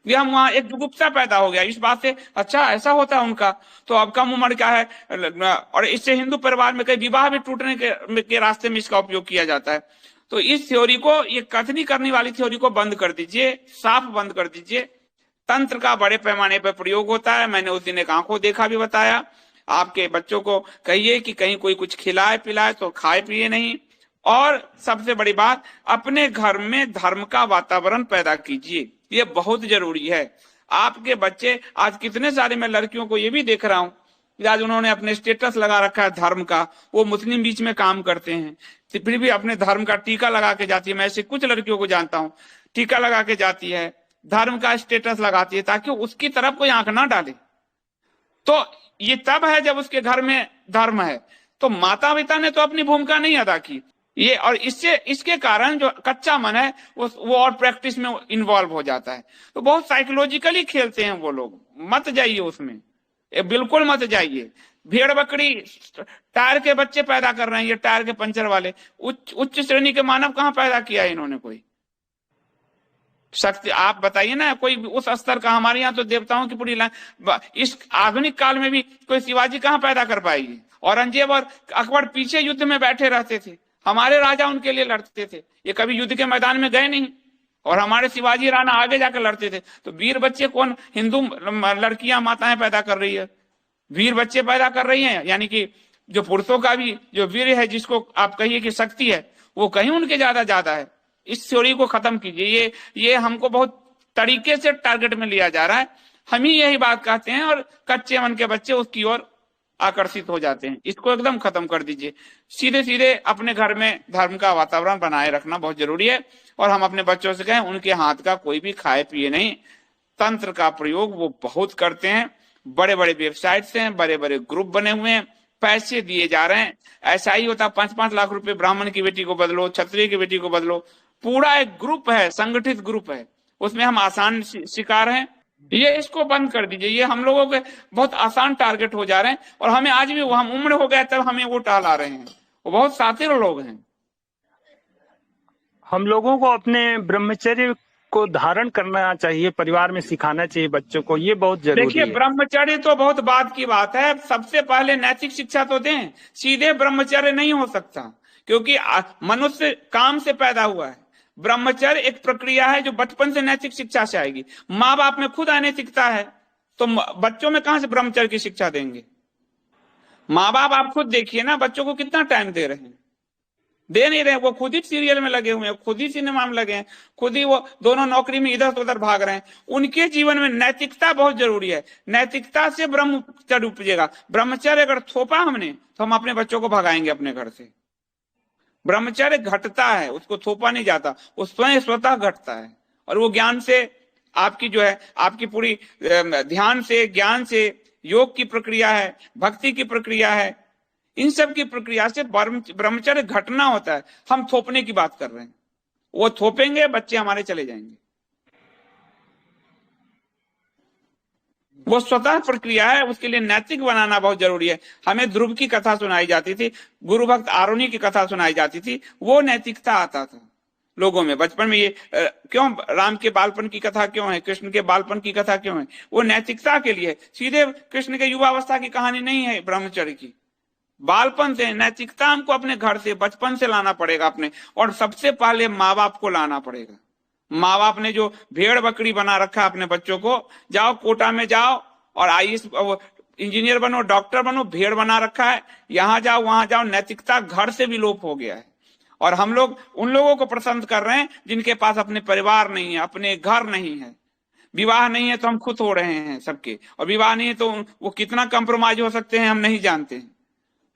A: ये हम वहां एक जुगुप्सा पैदा हो गया इस बात से, अच्छा ऐसा होता है उनका, तो अब कम उम्र का है। और इससे हिंदू परिवार में कई विवाह भी टूटने के रास्ते में इसका उपयोग किया जाता है। तो इस थ्योरी को, ये कथनी करने वाली थ्योरी को बंद कर दीजिए, साफ बंद कर दीजिए। तंत्र का बड़े पैमाने पर प्रयोग होता है। मैंने उस दिन एक आंखों देखा भी बताया। आपके बच्चों को कहिए कि कहीं कोई कुछ खिलाए पिलाए तो खाए पिए नहीं। और सबसे बड़ी बात, अपने घर में धर्म का वातावरण पैदा कीजिए, ये बहुत जरूरी है। आपके बच्चे आज कितने सारे, मैं लड़कियों को ये भी देख रहा हूं, आज उन्होंने अपने स्टेटस लगा रखा है धर्म का, वो मुस्लिम बीच में काम करते हैं, फिर भी अपने धर्म का टीका लगा के जाती है। मैं ऐसे कुछ लड़कियों को जानता हूं, टीका लगा के जाती है, धर्म का स्टेटस लगाती है, ताकि उसकी तरफ कोई आंख ना डाले। तो ये तब है जब उसके घर में धर्म है। तो माता पिता ने तो अपनी भूमिका नहीं अदा की ये, और इसके कारण जो कच्चा मन है वो और प्रैक्टिस में इन्वॉल्व हो जाता है। तो बहुत साइकोलॉजिकली खेलते हैं वो लोग, मत जाइए उसमें, बिल्कुल मत जाइए। भेड़ बकरी टायर के बच्चे पैदा कर रहे हैं, ये टायर के पंचर वाले। उच्च श्रेणी के मानव कहाँ पैदा किया है इन्होंने कोई शक्ति? आप बताइए ना, कोई उस स्तर का। हमारे यहाँ तो देवताओं की पूरी इस आधुनिक काल में भी कोई शिवाजी कहाँ पैदा कर पाएगी? औरंगजेब और अकबर पीछे युद्ध में बैठे रहते थे, हमारे राजा उनके लिए लड़ते थे, ये कभी युद्ध के मैदान में गए नहीं। और हमारे शिवाजी राणा आगे जाकर लड़ते थे। तो वीर बच्चे कौन? हिंदू लड़कियां माताएं पैदा कर रही है, वीर बच्चे पैदा कर रही हैं। यानी कि जो पुरुषों का भी जो वीर है, जिसको आप कहिए कि शक्ति है, वो कहीं उनके ज्यादा है। इस थ्योरी को खत्म कीजिए। ये हमको बहुत तरीके से टारगेट में लिया जा रहा है। हम ही यही बात कहते हैं, और कच्चे मन के बच्चे उसकी ओर आकर्षित हो जाते हैं। इसको एकदम खत्म कर दीजिए। सीधे सीधे अपने घर में धर्म का वातावरण बनाए रखना बहुत जरूरी है। और हम अपने बच्चों से कहें, उनके हाथ का कोई भी खाए पिए नहीं। तंत्र का प्रयोग वो बहुत करते हैं, बड़े बड़े वेबसाइट्स हैं, बड़े बड़े ग्रुप बने हुए हैं, पैसे दिए जा रहे हैं। ऐसा ही होता, 5-5 लाख रुपए ब्राह्मण की बेटी को बदलो, क्षत्रिय की बेटी को बदलो, पूरा एक ग्रुप है, संगठित ग्रुप है, उसमें हम आसान शिकार हैं। ये इसको बंद कर दीजिए। ये हम लोगों के बहुत आसान टारगेट हो जा रहे हैं। और हमें आज भी, हम उम्र हो गए तब हमें वो टहला रहे हैं, वो बहुत सातिर लोग हैं।
C: हम लोगों को अपने ब्रह्मचर्य को धारण करना चाहिए, परिवार में सिखाना चाहिए बच्चों को, ये बहुत जरूरी है।
A: देखिए, ब्रह्मचर्य तो बहुत बाद की बात है, सबसे पहले नैतिक शिक्षा तो दें। सीधे ब्रह्मचर्य नहीं हो सकता, क्योंकि मनुष्य काम से पैदा हुआ है। ब्रह्मचर्य एक प्रक्रिया है जो बचपन से नैतिक शिक्षा से आएगी। माँ बाप में खुद अनैतिकता है, तो बच्चों में कहां से ब्रह्मचर्य की शिक्षा देंगे? माँ बाप आप खुद देखिए ना, बच्चों को कितना टाइम दे रहे हैं? दे नहीं रहे। वो खुद ही सीरियल में लगे हुए हैं, खुद ही सिनेमा में लगे हैं, खुद ही वो दोनों नौकरी में इधर उधर भाग रहे हैं। उनके जीवन में नैतिकता बहुत जरूरी है। नैतिकता से ब्रह्मचर्य उपजेगा। ब्रह्मचर्य अगर थोपा हमने, तो हम अपने बच्चों को भगाएंगे अपने घर से। ब्रह्मचर्य घटता है, उसको थोपा नहीं जाता, वो स्वतः घटता है। और वो ज्ञान से, आपकी जो है, आपकी पूरी ध्यान से, ज्ञान से, योग की प्रक्रिया है, भक्ति की प्रक्रिया है, इन सब की प्रक्रिया से ब्रह्मचर्य घटना होता है। हम थोपने की बात कर रहे हैं। वो थोपेंगे, बच्चे हमारे चले जाएंगे। वो स्वतः प्रक्रिया है, उसके लिए नैतिक बनाना बहुत जरूरी है। हमें ध्रुव की कथा सुनाई जाती थी, गुरु भक्त आरुणि की कथा सुनाई जाती थी, वो नैतिकता आता था। लोगों में। बचपन में ये क्यों राम के बालपन की कथा क्यों है, कृष्ण के बालपन की कथा क्यों है? वो नैतिकता के लिए। सीधे कृष्ण के युवावस्था की कहानी नहीं है ब्रह्मचर्य की। बालपन से नैतिकता हमको अपने घर से, बचपन से लाना पड़ेगा अपने, और सबसे पहले माँ बाप को लाना पड़ेगा। माँ बाप ने जो भेड़ बकरी बना रखा है अपने बच्चों को, जाओ कोटा में जाओ और आईएएस इंजीनियर बनो, डॉक्टर बनो, भेड़ बना रखा है, यहां जाओ वहां जाओ। नैतिकता घर से भी लोप हो गया है। और हम लोग उन लोगों को पसंद कर रहे हैं जिनके पास अपने परिवार नहीं है, अपने घर नहीं है। विवाह नहीं है तो हम खुद हो रहे हैं सबके, और विवाह नहीं है तो वो कितना कंप्रोमाइज हो सकते हैं हम नहीं जानते हैं।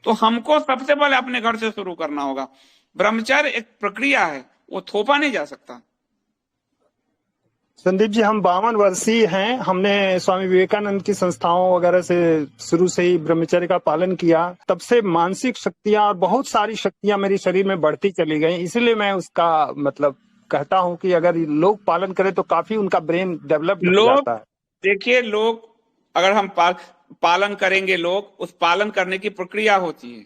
A: तो हमको सबसे पहले अपने घर से शुरू करना होगा। ब्रह्मचर्य एक प्रक्रिया है, वो थोपा नहीं जा सकता।
C: संदीप जी, हम 52 वर्षीय हैं। हमने स्वामी विवेकानंद की संस्थाओं वगैरह से शुरू से ही ब्रह्मचर्य का पालन किया। तब से मानसिक शक्तियां और बहुत सारी शक्तियां मेरे शरीर में बढ़ती चली गई। इसलिए मैं उसका मतलब कहता हूं कि अगर लोग पालन करें तो काफी उनका ब्रेन डेवलप हो जाता है।
A: देखिए, लोग अगर हम पालन करेंगे, लोग उस पालन करने की प्रक्रिया होती है।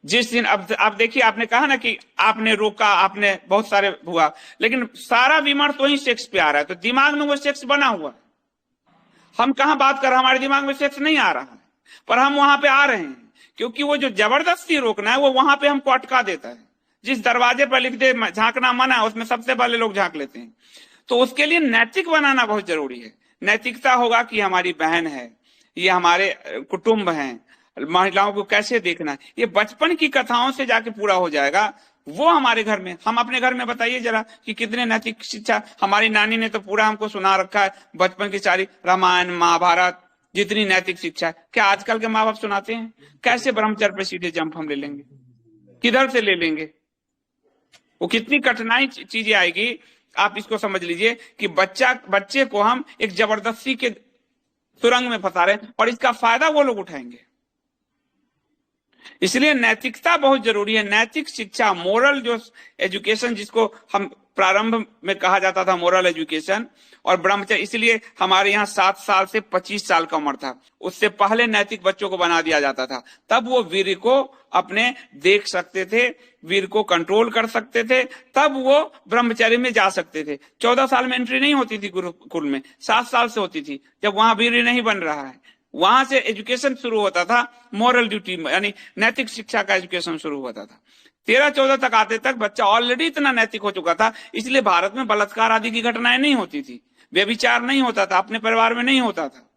A: जिस दिन अब आप देखिए, आपने कहा ना कि आपने रोका, आपने बहुत सारे हुआ, लेकिन सारा विमर्श वही सेक्स पे आ रहा है, तो दिमाग में वो सेक्स बना हुआ है। हम कहां बात कर रहे हैं, हमारे दिमाग में सेक्स नहीं आ रहा है, पर हम वहां पे आ रहे हैं, क्योंकि वो जो जबरदस्ती रोकना है वो वहां पे हमको अटका देता है। जिस दरवाजे पर लिख दे झांकना मना है, उसमें सबसे पहले लोग झांक लेते हैं। तो उसके लिए नैतिक बनाना बहुत जरूरी है। नैतिकता होगा कि हमारी बहन है, ये हमारे कुटुंब हैं, महिलाओं को कैसे देखना है, ये बचपन की कथाओं से जाके पूरा हो जाएगा। वो हमारे घर में, हम अपने घर में बताइए जरा कि कितने नैतिक शिक्षा। हमारी नानी ने तो पूरा हमको सुना रखा है बचपन की सारी, रामायण महाभारत, जितनी नैतिक शिक्षा है। क्या आजकल के माँ बाप सुनाते हैं? कैसे ब्रह्मचर्य पे सीधे जंप हम ले लेंगे? किधर से ले लेंगे? वो कितनी कठिनाई चीजें आएगी। आप इसको समझ लीजिए कि बच्चे को हम एक जबरदस्ती के सुरंग में फंसा रहे हैं, और इसका फायदा वो लोग उठाएंगे। इसलिए नैतिकता बहुत जरूरी है। नैतिक शिक्षा, मोरल जो एजुकेशन, जिसको हम प्रारंभ में कहा जाता था मोरल एजुकेशन, और ब्रह्मचर्य, इसलिए हमारे यहाँ 7 साल से 25 साल का उम्र था। उससे पहले नैतिक बच्चों को बना दिया जाता था। तब वो वीर को अपने देख सकते थे, वीर को कंट्रोल कर सकते थे, तब वो ब्रह्मचर्य में जा सकते थे। 14 साल में एंट्री नहीं होती थी गुरुकुल में, 7 साल से होती थी, जब वहां वीर नहीं बन रहा है। वहां से एजुकेशन शुरू होता था, मॉरल ड्यूटी यानी नैतिक शिक्षा का एजुकेशन शुरू होता था। 13-14 तक आते तक बच्चा ऑलरेडी इतना नैतिक हो चुका था। इसलिए भारत में बलात्कार आदि की घटनाएं नहीं होती थी, व्यभिचार नहीं होता था, अपने परिवार में नहीं होता था।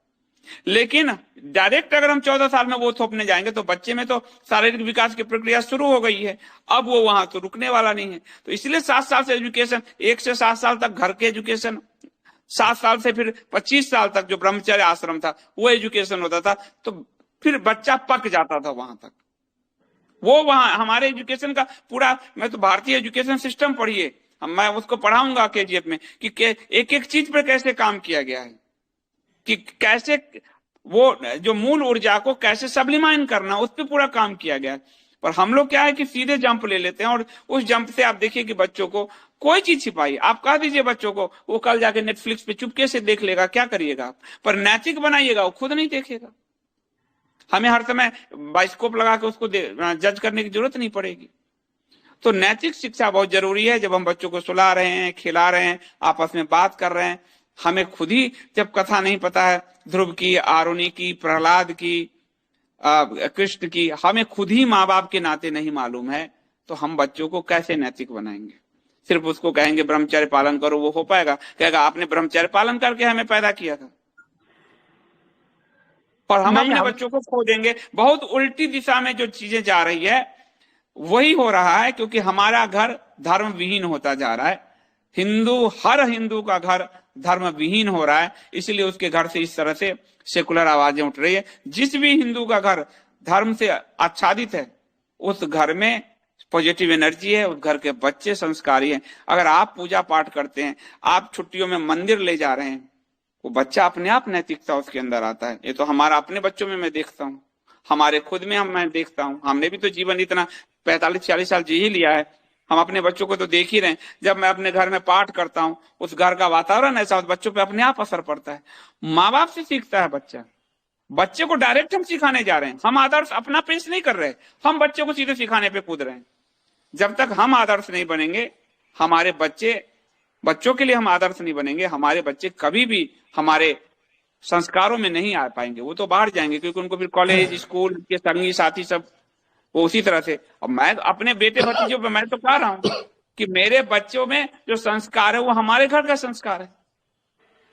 A: लेकिन डायरेक्ट अगर हम 14 साल में वो थोपने जाएंगे तो बच्चे में तो शारीरिक विकास की प्रक्रिया शुरू हो गई है, अब वो वहां तो रुकने वाला नहीं है। तो इसलिए 7 साल से एजुकेशन, 1 से 7 साल तक घर के एजुकेशन, 7 साल से फिर 25 साल तक जो ब्रह्मचर्य आश्रम था वो एजुकेशन होता था। तो फिर बच्चा पक जाता था वहां तक। वो वहां हमारे एजुकेशन का पूरा, मैं तो भारतीय एजुकेशन सिस्टम पढ़िए, मैं उसको पढ़ाऊंगा केजीएफ में कि एक एक चीज पर कैसे काम किया गया है, कि कैसे वो जो मूल ऊर्जा को कैसे सब्लिमाइन करना, उस पर पूरा काम किया गया है। पर हम लोग क्या है कि सीधे जंप ले लेते हैं, और उस जंप से आप देखिए कि बच्चों को कोई चीज छिपाई, आप कह दीजिए बच्चों को, वो कल जाके नेटफ्लिक्स पे चुपके से देख लेगा, क्या करिएगा आप? पर नैतिक बनाइएगा, वो खुद नहीं देखेगा। हमें हर समय बाइस्कोप लगा के उसको जज करने की जरूरत नहीं पड़ेगी। तो नैतिक शिक्षा बहुत जरूरी है। जब हम बच्चों को सुला रहे हैं, खिला रहे हैं, आपस में बात कर रहे हैं, हमें खुद ही जब कथा नहीं पता है, ध्रुव की, आरुणि की, प्रहलाद की, कृष्ण की, हमें खुद ही माँ बाप के नाते नहीं मालूम है, तो हम बच्चों को कैसे नैतिक बनाएंगे? सिर्फ उसको कहेंगे ब्रह्मचर्य पालन करो, वो हो पाएगा? कहेगा आपने ब्रह्मचर्य पालन करके हमें पैदा किया था। और हम अपने बच्चों को खो देंगे। बहुत उल्टी दिशा में जो चीजें जा रही है वही हो रहा है, क्योंकि हमारा घर धर्म विहीन होता जा रहा है। हर हिंदू का घर धर्म विहीन हो रहा है, इसलिए उसके घर से इस तरह से सेकुलर आवाजें उठ रही है। जिस भी हिंदू का घर धर्म से आच्छादित है, उस घर में पॉजिटिव एनर्जी है, उस घर के बच्चे संस्कारी हैं। अगर आप पूजा पाठ करते हैं, आप छुट्टियों में मंदिर ले जा रहे हैं, वो बच्चा अपने आप नैतिकता उसके अंदर आता है। ये तो हमारा अपने बच्चों में मैं देखता हूँ, हमारे खुद में मैं देखता हूँ। हमने भी तो जीवन इतना 45-40 साल जी ही लिया है, हम अपने बच्चों को तो देख ही रहे हैं। जब मैं अपने घर में पाठ करता हूँ, उस घर का वातावरण ऐसा, बच्चों पे अपने आप असर पड़ता है। माँ बाप से सीखता है बच्चा। बच्चे को डायरेक्ट हम सिखाने जा रहे हैं, हम आदर्श अपना पेश नहीं कर रहे, हम बच्चे को सीधे सिखाने पे कूद रहे हैं। जब तक हम आदर्श नहीं बनेंगे, हमारे बच्चों के लिए हम आदर्श नहीं बनेंगे, हमारे बच्चे कभी भी हमारे संस्कारों में नहीं आ पाएंगे, वो तो बाहर जाएंगे, क्योंकि उनको फिर कॉलेज स्कूल के संगी साथी सब वो उसी तरह से। और मैं अपने बेटे भतीजों पे मैं तो कह रहा हूं कि मेरे बच्चों में जो संस्कार है वो हमारे घर का संस्कार है।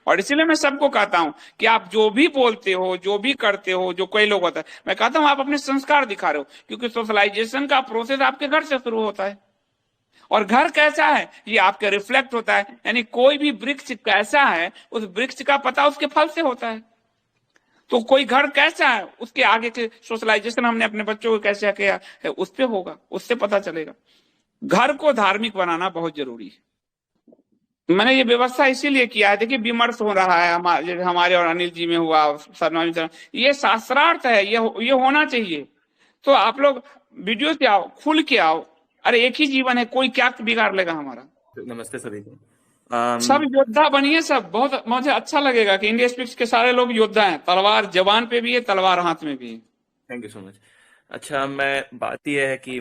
A: और इसलिए मैं सबको कहता हूं कि आप जो भी बोलते हो, जो भी करते हो, जो कोई लोग होता है, मैं कहता हूं आप अपने संस्कार दिखा रहे हो, क्योंकि सोशलाइजेशन का प्रोसेस आपके घर से शुरू होता है। और घर कैसा है ये आपके रिफ्लेक्ट होता है, यानी कोई भी वृक्ष कैसा है उस वृक्ष का पता उसके फल से होता है। तो कोई घर कैसा है उसके आगे के सोशलाइजेशन हमने अपने बच्चों को कैसे किया है उस पे होगा, उससे पता चलेगा। घर को धार्मिक बनाना बहुत जरूरी है। मैंने ये व्यवस्था इसीलिए किया है, देखिए विमर्श हो रहा है हमारे और अनिल जी में हुआ, शर्मा जी, ये शास्त्रार्थ है, ये होना चाहिए। तो आप लोग वीडियो से आओ, खुल के आओ, अरे एक ही जीवन है, कोई क्या बिगाड़ लेगा हमारा।
D: नमस्ते सभी को।
A: सब योद्धा बनिए, सब बहुत मुझे अच्छा लगेगा कि इंडिया स्पीक्स के सारे लोग योद्धा हैं, तलवार जवान पे भी है, तलवार हाथ में भी है।
D: Thank you so much. अच्छा, मैं बात यह है कि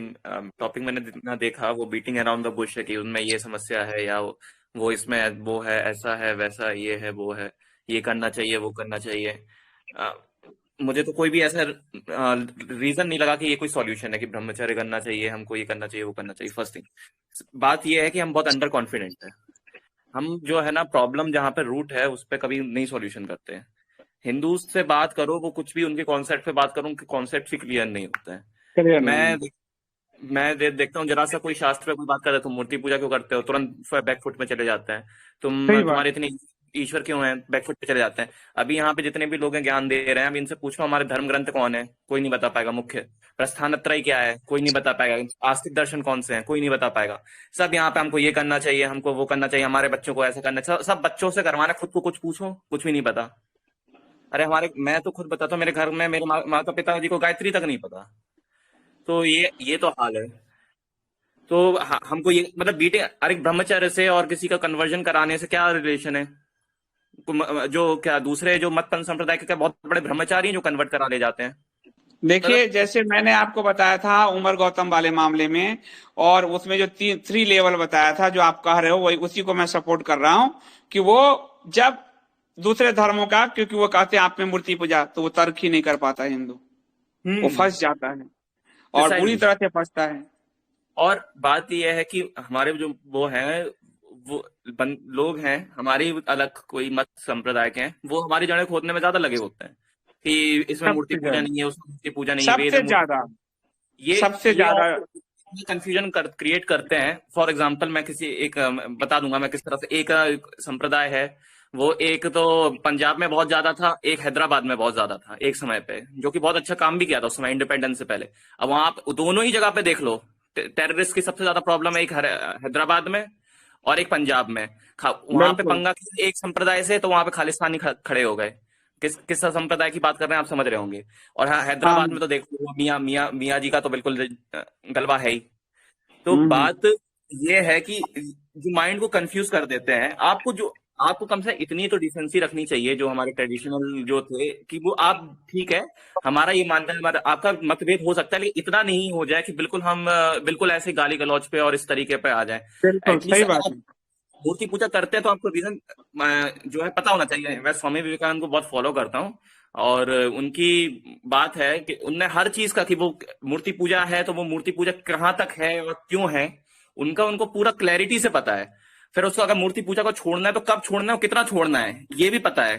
D: टॉपिक मैंने जितना देखा वो बीटिंग अराउंड द बुश है कि उनमें ये समस्या है या वो इसमें वो है, ऐसा है, वैसा ये है, वो है, ये करना चाहिए, वो करना चाहिए। मुझे तो कोई भी ऐसा रीजन नहीं लगा कि ये कोई सॉल्यूशन है कि ब्रह्मचर्य करना चाहिए, हमको ये करना चाहिए, वो करना चाहिए। फर्स्ट थिंग, बात ये है कि हम बहुत अंडर कॉन्फिडेंट है। हम जो है ना, प्रॉब्लम जहाँ पे रूट है उस पर कभी नहीं सॉल्यूशन करते हैं। हिंदू से बात करो, वो कुछ भी उनके कॉन्सेप्ट पे बात करो, उनके कॉन्सेप्ट ही क्लियर नहीं होता है। मैं देखता हूँ जरा सा कोई शास्त्र पे कोई बात कर रहे, तुम मूर्ति पूजा क्यों करते हो, तुरंत बैकफुट में चले जाते हैं। तुम्हारे इतने ईश्वर क्यों है, बैकफुट पे चले जाते हैं। अभी यहाँ पे जितने भी लोग हैं ज्ञान दे रहे हैं, अब इनसे पूछो हमारे धर्म ग्रंथ कौन है, कोई नहीं बता पाएगा। मुख्य प्रस्थानत्रय क्या है, कोई नहीं बता पाएगा। आस्तिक दर्शन कौन से हैं, कोई नहीं बता पाएगा। सब यहाँ पे हमको ये करना चाहिए, हमको वो करना चाहिए, हमारे बच्चों को ऐसा करना चाहिए। सब बच्चों से करवाना, खुद को कुछ पूछो, कुछ भी नहीं पता। अरे मैं तो खुद बताता हूँ, मेरे घर में मेरे माता पिताजी को गायत्री तक नहीं पता। तो ये तो हाल है। तो हमको ये मतलब बीटे अरे ब्रह्मचर्य से और किसी का कन्वर्जन कराने से क्या रिलेशन है? जो क्या दूसरे जो मतपंथ संप्रदाय के क्या बहुत बड़े ब्रह्मचारी जो कन्वर्ट करा ले जाते हैं।
A: देखिए जैसे मैंने आपको बताया था उमर गौतम वाले मामले में, और उसमें जो 3 लेवल बताया था जो आप कह रहे हो, वही उसी को मैं सपोर्ट कर रहा हूं कि वो जब दूसरे धर्मों का, क्योंकि वो कहते हैं आप में मूर्ति पूजा, तो वो तर्क ही नहीं कर पाता है हिंदू, वो फंस जाता है और बुरी तरह से फंसता है।
D: और बात यह है कि हमारे जो वो हैं, वो लोग हैं हमारी अलग कोई मत संप्रदाय के हैं, वो हमारी जड़ें खोदने में ज्यादा लगे होते हैं कि इसमें मूर्ति पूजा नहीं है, उसमें मूर्ति पूजा नहीं है,
A: सबसे ज्यादा
D: ये सबसे ज्यादा कंफ्यूजन क्रिएट करते हैं। फॉर एग्जाम्पल मैं बता दूंगा मैं किस तरह से। एक संप्रदाय है, वो एक तो पंजाब में बहुत ज्यादा था, एक हैदराबाद में बहुत ज्यादा था एक समय पे, जो कि बहुत अच्छा काम भी किया था उस समय इंडिपेंडेंस से पहले। अब वहां आप दोनों ही जगह पे देख लो, टेररिस्ट की सबसे ज्यादा प्रॉब्लम है एक हैदराबाद में और एक पंजाब में। वहां पे पंगा एक संप्रदाय से, तो वहां पे खालिस्तानी खड़े हो गए। किस संप्रदाय की बात कर रहे हैं आप समझ रहे होंगे। और हाँ, हैदराबाद में तो देखो मियाँ जी का तो बिल्कुल गलबा है ही। तो बात ये है कि जो माइंड को कंफ्यूज कर देते हैं, आपको कम से इतनी तो डिसेंसी रखनी चाहिए जो हमारे ट्रेडिशनल जो थे, कि वो आप ठीक है, हमारा ये मानना है, आपका मतभेद हो सकता है, लेकिन इतना नहीं हो जाए कि बिल्कुल हम बिल्कुल ऐसे गाली गलौज पे और इस तरीके पे आ जाए।
A: सही बात है।
D: मूर्ति पूजा करते हैं तो आपको रीजन जो है पता होना चाहिए। मैं स्वामी विवेकानंद को बहुत फॉलो करता हूँ, और उनकी बात है कि उनने हर चीज का कि वो मूर्ति पूजा है तो वो मूर्ति पूजा कहाँ तक है और क्यों है, उनको पूरा क्लैरिटी से पता है। फिर उसको अगर मूर्ति पूजा को छोड़ना है तो कब छोड़ना है और कितना छोड़ना है ये भी पता है।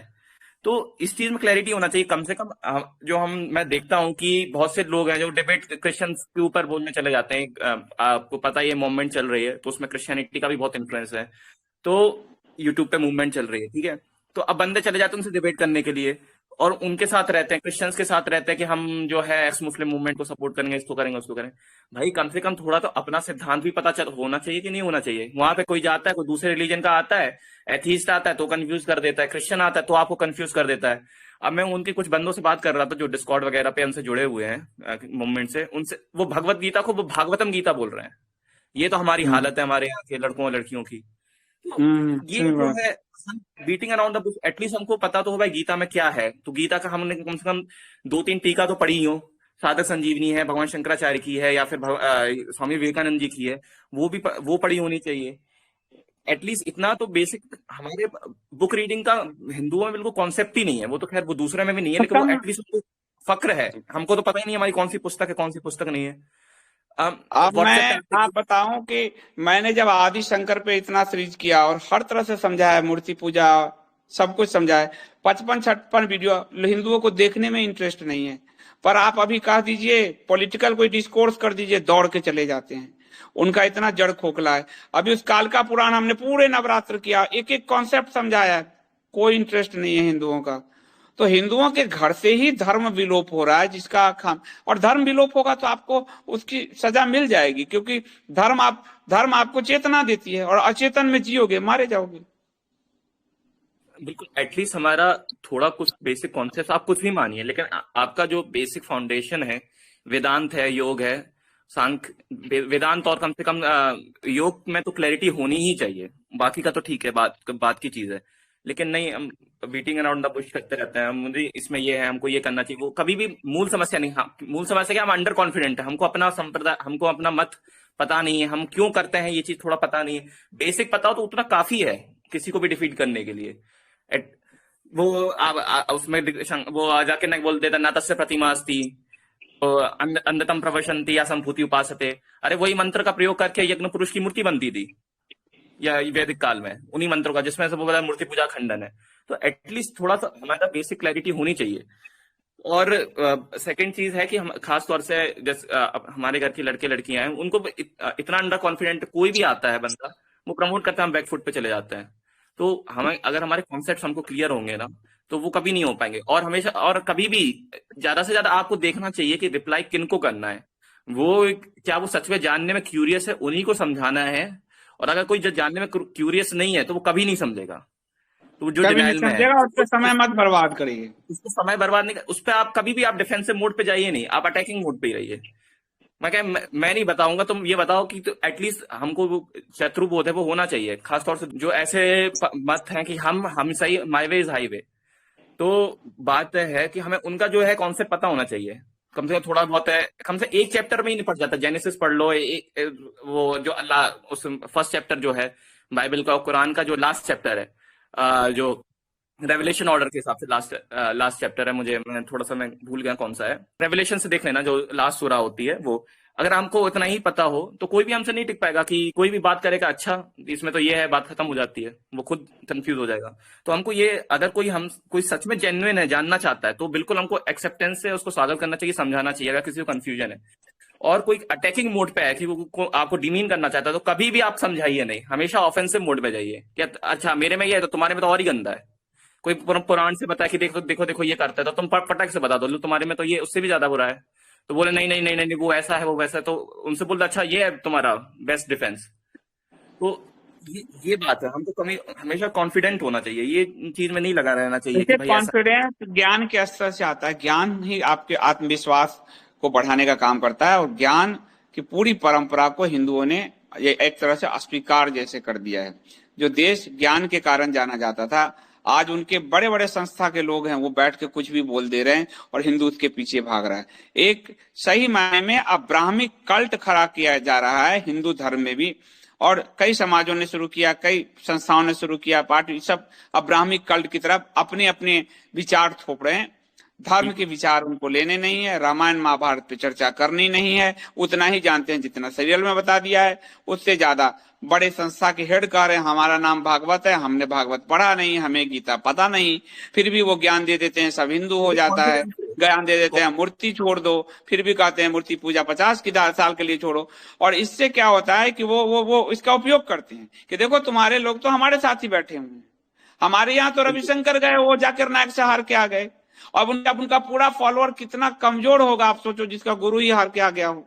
D: तो इस चीज में क्लैरिटी होना चाहिए कम से कम। मैं देखता हूँ कि बहुत से लोग हैं जो डिबेट क्रिश्चियन के ऊपर बोलने चले जाते हैं। आपको पता है ये मूवमेंट चल रही है, तो उसमें क्रिश्चियनिटी का भी बहुत इन्फ्लुएंस है। तो यूट्यूब पे मूवमेंट चल रही है, ठीक है, तो अब बंदे चले जाते हैं उनसे डिबेट करने के लिए, और उनके साथ रहते हैं, क्रिश्चियंस के साथ रहते हैं कि हम जो है एक्स मुस्लिम मूवमेंट को सपोर्ट करेंगे, इसको करेंगे, उसको करेंगे। भाई कम से कम थोड़ा तो अपना सिद्धांत भी पता होना चाहिए कि नहीं होना चाहिए। वहां पे कोई जाता है, कोई दूसरे रिलीजन का आता है, एथीस्ट आता है तो कंफ्यूज कर देता है, क्रिश्चियन आता है तो आपको कंफ्यूज कर देता है। अब मैं उनके कुछ बंदों से बात कर रहा था जो डिस्कॉर्ड वगैरह पे हमसे जुड़े हुए हैं मूवमेंट से, उनसे वो भगवत गीता को वो भागवतम गीता बोल रहे हैं। ये तो हमारी हालत है हमारे यहाँ के लड़कों और लड़कियों की। ये जो है beating around the Bush, at least हमको पता तो हो भाई गीता में क्या है। तो गीता का हमने कम से कम 2-3 टीका तो पढ़ी हो, साधक संजीवनी है, भगवान शंकराचार्य की है, या फिर स्वामी विवेकानंद जी की है, वो पढ़ी होनी चाहिए। एटलीस्ट इतना तो बेसिक हमारे बुक रीडिंग का हिंदुओं में बिल्कुल कॉन्सेप्ट ही नहीं है। वो तो खैर वो दूसरे में भी नहीं है,
A: तो
D: लेकिन वो
A: कम
D: एटलीस्ट फक्र है। हमको तो पता ही नहीं हमारी कौन सी पुस्तक है, कौन सी पुस्तक नहीं है।
A: अब
D: व्हाट्सएप
A: मैं
D: पे
A: आप बताऊं कि मैंने जब आदि शंकर पे इतना सीरीज किया और हर तरह से समझाया, मूर्ति पूजा सब कुछ समझाया, 55-56 वीडियो, हिंदुओं को देखने में इंटरेस्ट नहीं है। पर आप अभी कह दीजिए पॉलिटिकल कोई डिस्कोर्स कर दीजिए, दौड़ के चले जाते हैं। उनका इतना जड़ खोखला है। अभी उस काल का पुराण हमने पूरे नवरात्र किया, एक एक कॉन्सेप्ट समझाया, कोई इंटरेस्ट नहीं है हिंदुओं का। तो हिंदुओं के घर से ही धर्म विलोप हो रहा है, जिसका खाम, और धर्म विलोप होगा तो आपको उसकी सजा मिल जाएगी, क्योंकि धर्म आपको चेतना देती है, और अचेतन में जियोगे मारे जाओगे।
D: बिल्कुल, एटलीस्ट हमारा थोड़ा कुछ बेसिक कॉन्सेप्ट आप कुछ भी मानिए, लेकिन आपका जो बेसिक फाउंडेशन है, वेदांत है, योग है, सांख्य वेदांत, और कम से कम योग में तो क्लैरिटी होनी ही चाहिए। बाकी का तो ठीक है, बात की चीज है। लेकिन नहीं, हम बीटिंग अराउंड द बुश करते रहते हैं। मुझे इसमें ये है, हमको ये करना चाहिए, वो कभी भी मूल समस्या नहीं। हाँ, मूल समस्या क्या, हम अंडर कॉन्फिडेंट है, हमको अपना संप्रदाय, हमको अपना मत पता नहीं है, हम क्यों करते हैं ये चीज थोड़ा पता नहीं है। बेसिक पता हो तो उतना काफी है किसी को भी डिफीट करने के लिए। वो उसमें वो जाके नहीं बोल देता, ना तस्य प्रतिमा अस्ति, अंधतम प्रवशन्ति या संभूति उपासते। अरे वही मंत्र का प्रयोग करके यज्ञ पुरुष की मूर्ति बनती थी या वैदिक काल में, उन्हीं मंत्रों का, जिसमें से वो बोला मूर्ति पूजा खंडन है। तो एटलीस्ट थोड़ा सा हमारा बेसिक क्लैरिटी होनी चाहिए। और सेकंड चीज है कि हम खास तौर से जैसे हमारे घर के लड़के लड़कियां हैं, उनको इतना अंडर कॉन्फिडेंट कोई भी आता है बंदा, वो प्रमोट करता है, हम बैकफुट पे चले जाते हैं। तो हमें अगर हमारे कॉन्सेप्ट हमको क्लियर होंगे ना, तो वो कभी नहीं हो पाएंगे। और हमेशा और कभी भी ज्यादा से ज्यादा आपको देखना चाहिए कि रिप्लाई किनको करना है। वो क्या वो सच में जानने में क्यूरियस है, उन्हीं को समझाना है। और अगर कोई जो जानने में क्यूरियस नहीं है तो वो कभी नहीं समझेगा। तो जो
A: कभी नहीं
D: डिनाइल में है
A: समझेगा, उसका समय मत बर्बाद करिए।
D: उसको समय बर्बाद नहीं, उस पर आप कभी भी आप डिफेंसिव मोड पे जाइए नहीं, आप अटैकिंग मोड पे ही रहिए। मैं नहीं बताऊंगा, तुम ये बताओ कि तो एटलीस्ट हमको वो शत्रु बोध है वो होना चाहिए। खासतौर से जो ऐसे मत हैं कि हम सही, माई वे इज हाईवे। तो बात है कि हमें उनका जो है कॉन्सेप्ट पता होना चाहिए, कम से कम थोड़ा बहुत है, कम से एक चैप्टर में ही निपट जाता है। जेनेसिस पढ़ लो, वो जो अल्लाह, उस फर्स्ट चैप्टर जो है बाइबल का, कुरान का जो लास्ट चैप्टर है, जो रेवलेशन ऑर्डर के हिसाब से लास्ट चैप्टर है, मैं थोड़ा सा मैं भूल गया कौन सा है। रेवलेशन से देख लेना, जो लास्ट सूरा होती है वो। अगर हमको इतना ही पता हो तो कोई भी हमसे नहीं टिक पाएगा। कि कोई भी बात करेगा, अच्छा इसमें तो ये है, बात खत्म हो जाती है, वो खुद कंफ्यूज हो जाएगा। तो हमको ये, अगर कोई सच में जेन्युइन है, जानना चाहता है, तो बिल्कुल हमको एक्सेप्टेंस से उसको स्वागत करना चाहिए, समझाना चाहिए। अगर किसी को कंफ्यूजन है और कोई अटैकिंग मोड पे है कि वो आपको डिमीन करना चाहता है, तो कभी भी आप समझाइए नहीं, हमेशा ऑफेंसिव मोड पे जाइए कि अच्छा मेरे में ये है तो तुम्हारे में तो और ही गंदा है। कोई पुराण से बताया कि देखो देखो देखो ये करता है, तो तुम फटाक से बता दो, लो तुम्हारे में तो ये उससे भी ज्यादा बुरा है। तो बोले नहीं नहीं नहीं नहीं, वो ऐसा है, वो वैसा है। तो उनसे बोलते अच्छा ये है तुम्हारा बेस्ट डिफेंस। तो ये बात है, हमको कभी हमेशा कॉन्फिडेंट होना चाहिए, ये चीज में नहीं लगा रहना चाहिए कि
A: देखिए,
D: भाई ऐसा।
A: कॉन्फिडेंस ज्ञान के स्तर से आता है। ज्ञान ही आपके आत्मविश्वास को बढ़ाने का काम करता है, और ज्ञान की पूरी परंपरा को हिंदुओं ने ये एक तरह से अस्वीकार जैसे कर दिया है। जो देश ज्ञान के कारण जाना जाता था, आज उनके बड़े बड़े संस्था के लोग हैं, वो बैठ के कुछ भी बोल दे रहे हैं और हिंदू उसके पीछे भाग रहा है। एक सही मायने में अब ब्राह्मिक कल्ट खड़ा किया जा रहा है हिंदू धर्म में भी, और कई समाजों ने शुरू किया, कई संस्थाओं ने शुरू किया, पार्टी सब अब ब्राह्मिक कल्ट की तरफ अपने अपने विचार थोप रहे हैं। धर्म के विचार उनको लेने नहीं है, रामायण महाभारत पे चर्चा करनी नहीं है, उतना ही जानते हैं जितना सीरियल में बता दिया है, उससे ज्यादा। बड़े संस्था के हेड कह रहे हैं हमारा नाम भागवत है, हमने भागवत पढ़ा नहीं, हमें गीता पता नहीं, फिर भी वो ज्ञान दे देते हैं, सब हिंदू हो जाता है। ज्ञान दे देते हैं मूर्ति छोड़ दो, फिर भी कहते हैं मूर्ति पूजा 50 साल के लिए छोड़ो। और इससे क्या होता है कि वो इसका उपयोग करते हैं कि देखो तुम्हारे लोग तो हमारे साथ ही बैठे हुए हैं, हमारे यहाँ तो रविशंकर गए, वो जाकिर नायक से हार के आ गए। अब उनका पूरा फॉलोअर कितना कमजोर होगा आप सोचो, जिसका गुरु ही हार के आ गया हो।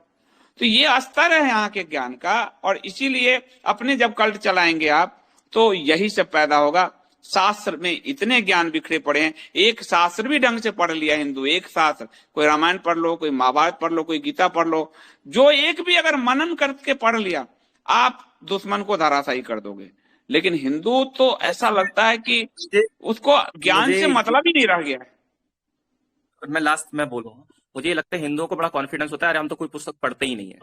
A: तो ये स्तर है यहाँ के ज्ञान का, और इसीलिए अपने जब कल्ट चलाएंगे आप, तो यही सब पैदा होगा। शास्त्र में इतने ज्ञान बिखरे पड़े हैं, एक शास्त्र भी ढंग से पढ़ लिया हिंदू, एक शास्त्र, कोई रामायण पढ़ लो, कोई महाभारत पढ़ लो, कोई गीता पढ़ लो, जो एक भी अगर मनन करके पढ़ लिया, आप दुश्मन को धराशायी कर दोगे। लेकिन हिंदू तो ऐसा लगता है कि उसको ज्ञान से मतलब ही नहीं रह गया है।
D: मैं लास्ट में बोलूंगा, मुझे ये लगता है हिंदुओं को बड़ा कॉन्फिडेंस होता है, अरे हम तो कोई पुस्तक पढ़ते ही नहीं है।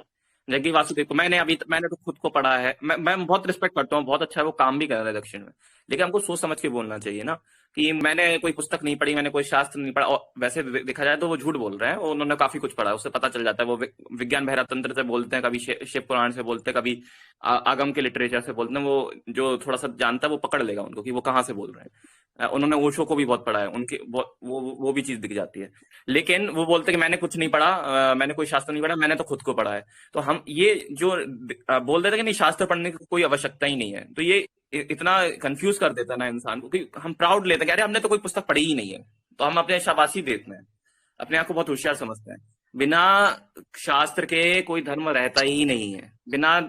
D: जग्गी वासुदेव को मैंने तो खुद को पढ़ा है, मैं बहुत रिस्पेक्ट करता हूँ, बहुत अच्छा है, वो काम भी कर रहा है दक्षिण में। लेकिन हमको सोच समझ के बोलना चाहिए ना, कि मैंने कोई पुस्तक नहीं पढ़ी, मैंने कोई शास्त्र नहीं पढ़ा। और वैसे देखा जाए तो वो झूठ बोल रहे हैं, उन्होंने काफी कुछ पढ़ा है, उससे पता चल जाता है। वो विज्ञान बहिरा तंत्र से बोलते हैं, कभी शिव पुराण से बोलते हैं, कभी आगम के लिटरेचर से बोलते हैं। वो जो थोड़ा सा जानता है वो पकड़ लेगा उनको कि वो कहाँ से बोल रहे हैं। उन्होंने ओशो को भी बहुत पढ़ा है, उनके वो भी चीज दिख जाती है। लेकिन वो बोलते हैं कि मैंने कुछ नहीं पढ़ा, मैंने कोई शास्त्र नहीं पढ़ा, मैंने तो खुद को पढ़ा है। तो हम ये जो बोल देते हैं कि नहीं, शास्त्र पढ़ने की कोई आवश्यकता ही नहीं है, तो ये इतना कंफ्यूज कर देता है ना इंसान को, कि हम प्राउड लेते हैं कि अरे हमने तो कोई पुस्तक पढ़ी ही नहीं है, तो हम अपने शाबाशी देते हैं, अपने आप को बहुत होशियार समझते हैं। बिना शास्त्र के कोई धर्म रहता ही नहीं है। बिना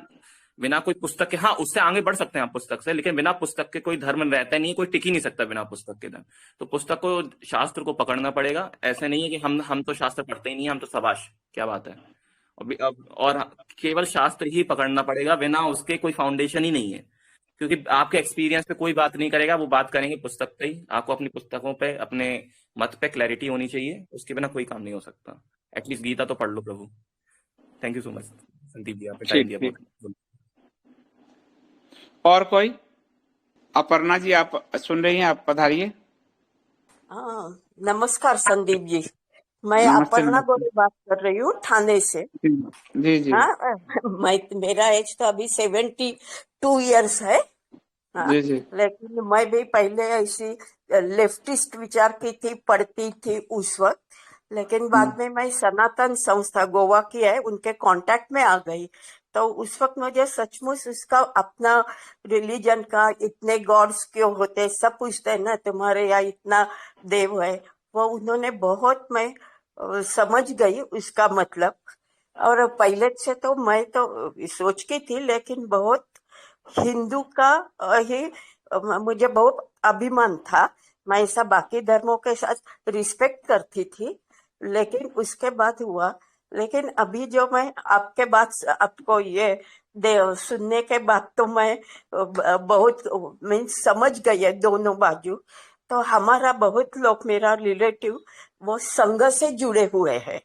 D: बिना कोई पुस्तक के, हाँ उससे आगे बढ़ सकते हैं आप पुस्तक से, लेकिन बिना पुस्तक के कोई धर्म रहता नहीं है, कोई टिक ही नहीं सकता बिना पुस्तक के धर्म। तो पुस्तक को, शास्त्र को पकड़ना पड़ेगा। ऐसे नहीं है कि हम तो शास्त्र पढ़ते ही नहीं है, हम तो शाबाश क्या बात है। और केवल शास्त्र ही पकड़ना पड़ेगा, बिना उसके कोई फाउंडेशन ही नहीं है। क्योंकि आपके एक्सपीरियंस पे कोई बात नहीं करेगा, वो बात करेंगे पुस्तक पे ही। आपको अपनी पुस्तकों पे, अपने मत पे क्लैरिटी होनी चाहिए, उसके बिना कोई काम नहीं हो सकता। एटलीस्ट गीता तो पढ़ लो प्रभु। Thank you so much Sandeep ji, आपने टाइम
A: ठीक
D: दिया
A: ठीक।
D: बहुत।
A: और कोई? अपर्णा जी, आप सुन रही हैं? आप पधारिए।
E: हाँ, नमस्कार संदीप जी। मैं
A: नमस्ते
E: अपर्णा
A: नमस्ते।
E: गोरे बात कर रही हूँ थाने से।
A: जी जी
E: हाँ, मेरा एज तो अभी 72 इयर्स है। हाँ,
A: जी जी।
E: लेकिन मैं भी पहले ऐसी लेफ्टिस्ट विचार की थी, पढ़ती थी उस वक्त। लेकिन बाद में मैं सनातन संस्था गोवा की है, उनके कांटेक्ट में आ गई। तो उस वक्त मुझे सचमुच उसका अपना रिलीजन का, इतने गॉड्स क्यों होते, सब पूछते हैं ना तुम्हारे यहाँ इतना देव है, वो उन्होंने बहुत, मैं समझ गई उसका मतलब। और पहले से तो मैं तो सोच की थी, लेकिन बहुत हिंदू का ही मुझे बहुत अभिमान था। मैं ऐसा बाकी धर्मों के साथ रिस्पेक्ट करती थी, लेकिन उसके बाद हुआ। लेकिन अभी जो मैं आपके बात, आपको ये सुनने के बाद तो मैं बहुत मीन्स समझ गई है दोनों बाजू। तो हमारा बहुत लोग, मेरा रिलेटिव वो संघ से जुड़े हुए हैं,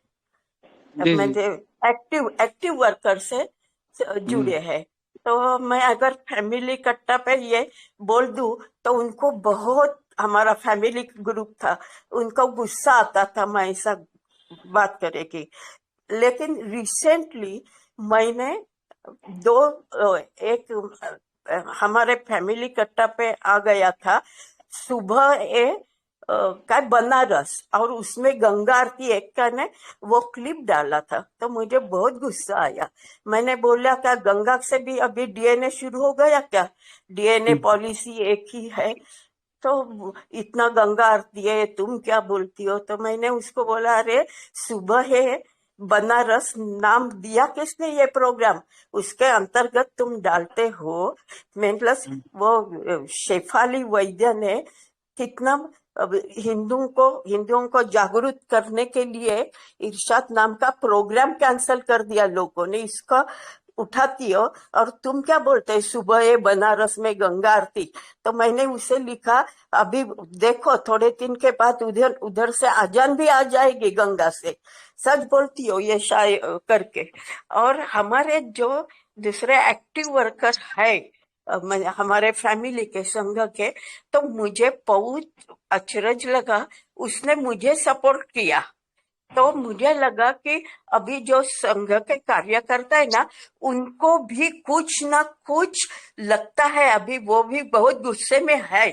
A: जी जी।
E: मुझे एक्टिव वर्कर से जुड़े हैं। तो मैं अगर फैमिली कट्टा पे ये बोल दूं तो उनको बहुत, हमारा फैमिली ग्रुप था, उनको गुस्सा आता था मैं ऐसा बात करेगी। लेकिन रिसेंटली मैंने एक हमारे फैमिली कट्टा पे आ गया था सुबह का बनारस, और उसमें गंगा आरती एक का ने वो क्लिप डाला था, तो मुझे बहुत गुस्सा आया। मैंने बोला क्या गंगा से भी अभी डीएनए शुरू हो गया क्या? डीएनए पॉलिसी एक ही है, तो इतना गंगा आरती है, तुम क्या बोलती हो? तो मैंने उसको बोला अरे सुबह है बनारस, नाम दिया किसने ये प्रोग्राम, उसके अंतर्गत तुम डालते हो। मतलब वो शेफाली वैद्य ने कितना हिंदुओं को जागरूक करने के लिए इरशाद नाम का प्रोग्राम कैंसिल कर दिया लोगों ने, इसका उठाती हो और तुम क्या बोलते हैं सुबह बनारस में गंगा आरती। तो मैंने उसे लिखा अभी देखो थोड़े दिन के बाद उधर से आजान भी आ जाएगी गंगा से, सच बोलती हो ये शायद करके। और हमारे जो दूसरे एक्टिव वर्कर है हमारे फैमिली के संघ के, तो मुझे बहुत अचरज लगा, उसने मुझे सपोर्ट किया। तो मुझे लगा कि अभी जो संघ के कार्यकर्ता है ना, उनको भी कुछ ना कुछ लगता है, अभी वो भी बहुत गुस्से में है।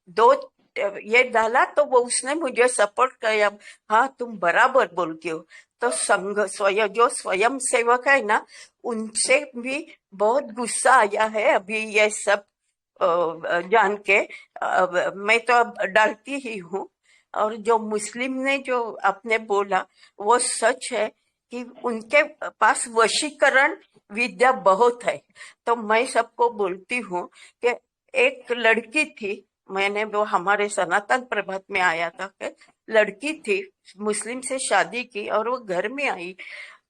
E: दो ये डाला तो वो उसने मुझे सपोर्ट किया, हाँ तुम बराबर बोलती हो। तो संघ जो स्वयं सेवक है ना, उनसे भी बहुत गुस्सा आया है अभी ये सब जान के। मैं तो अब डालती ही हूँ। और जो मुस्लिम ने जो आपने बोला वो सच है कि उनके पास वशीकरण विद्या बहुत है। तो मैं सबको बोलती हूँ कि एक लड़की थी, मैंने वो हमारे सनातन प्रभात में आया था कि लड़की थी, मुस्लिम से शादी की और वो घर में आई,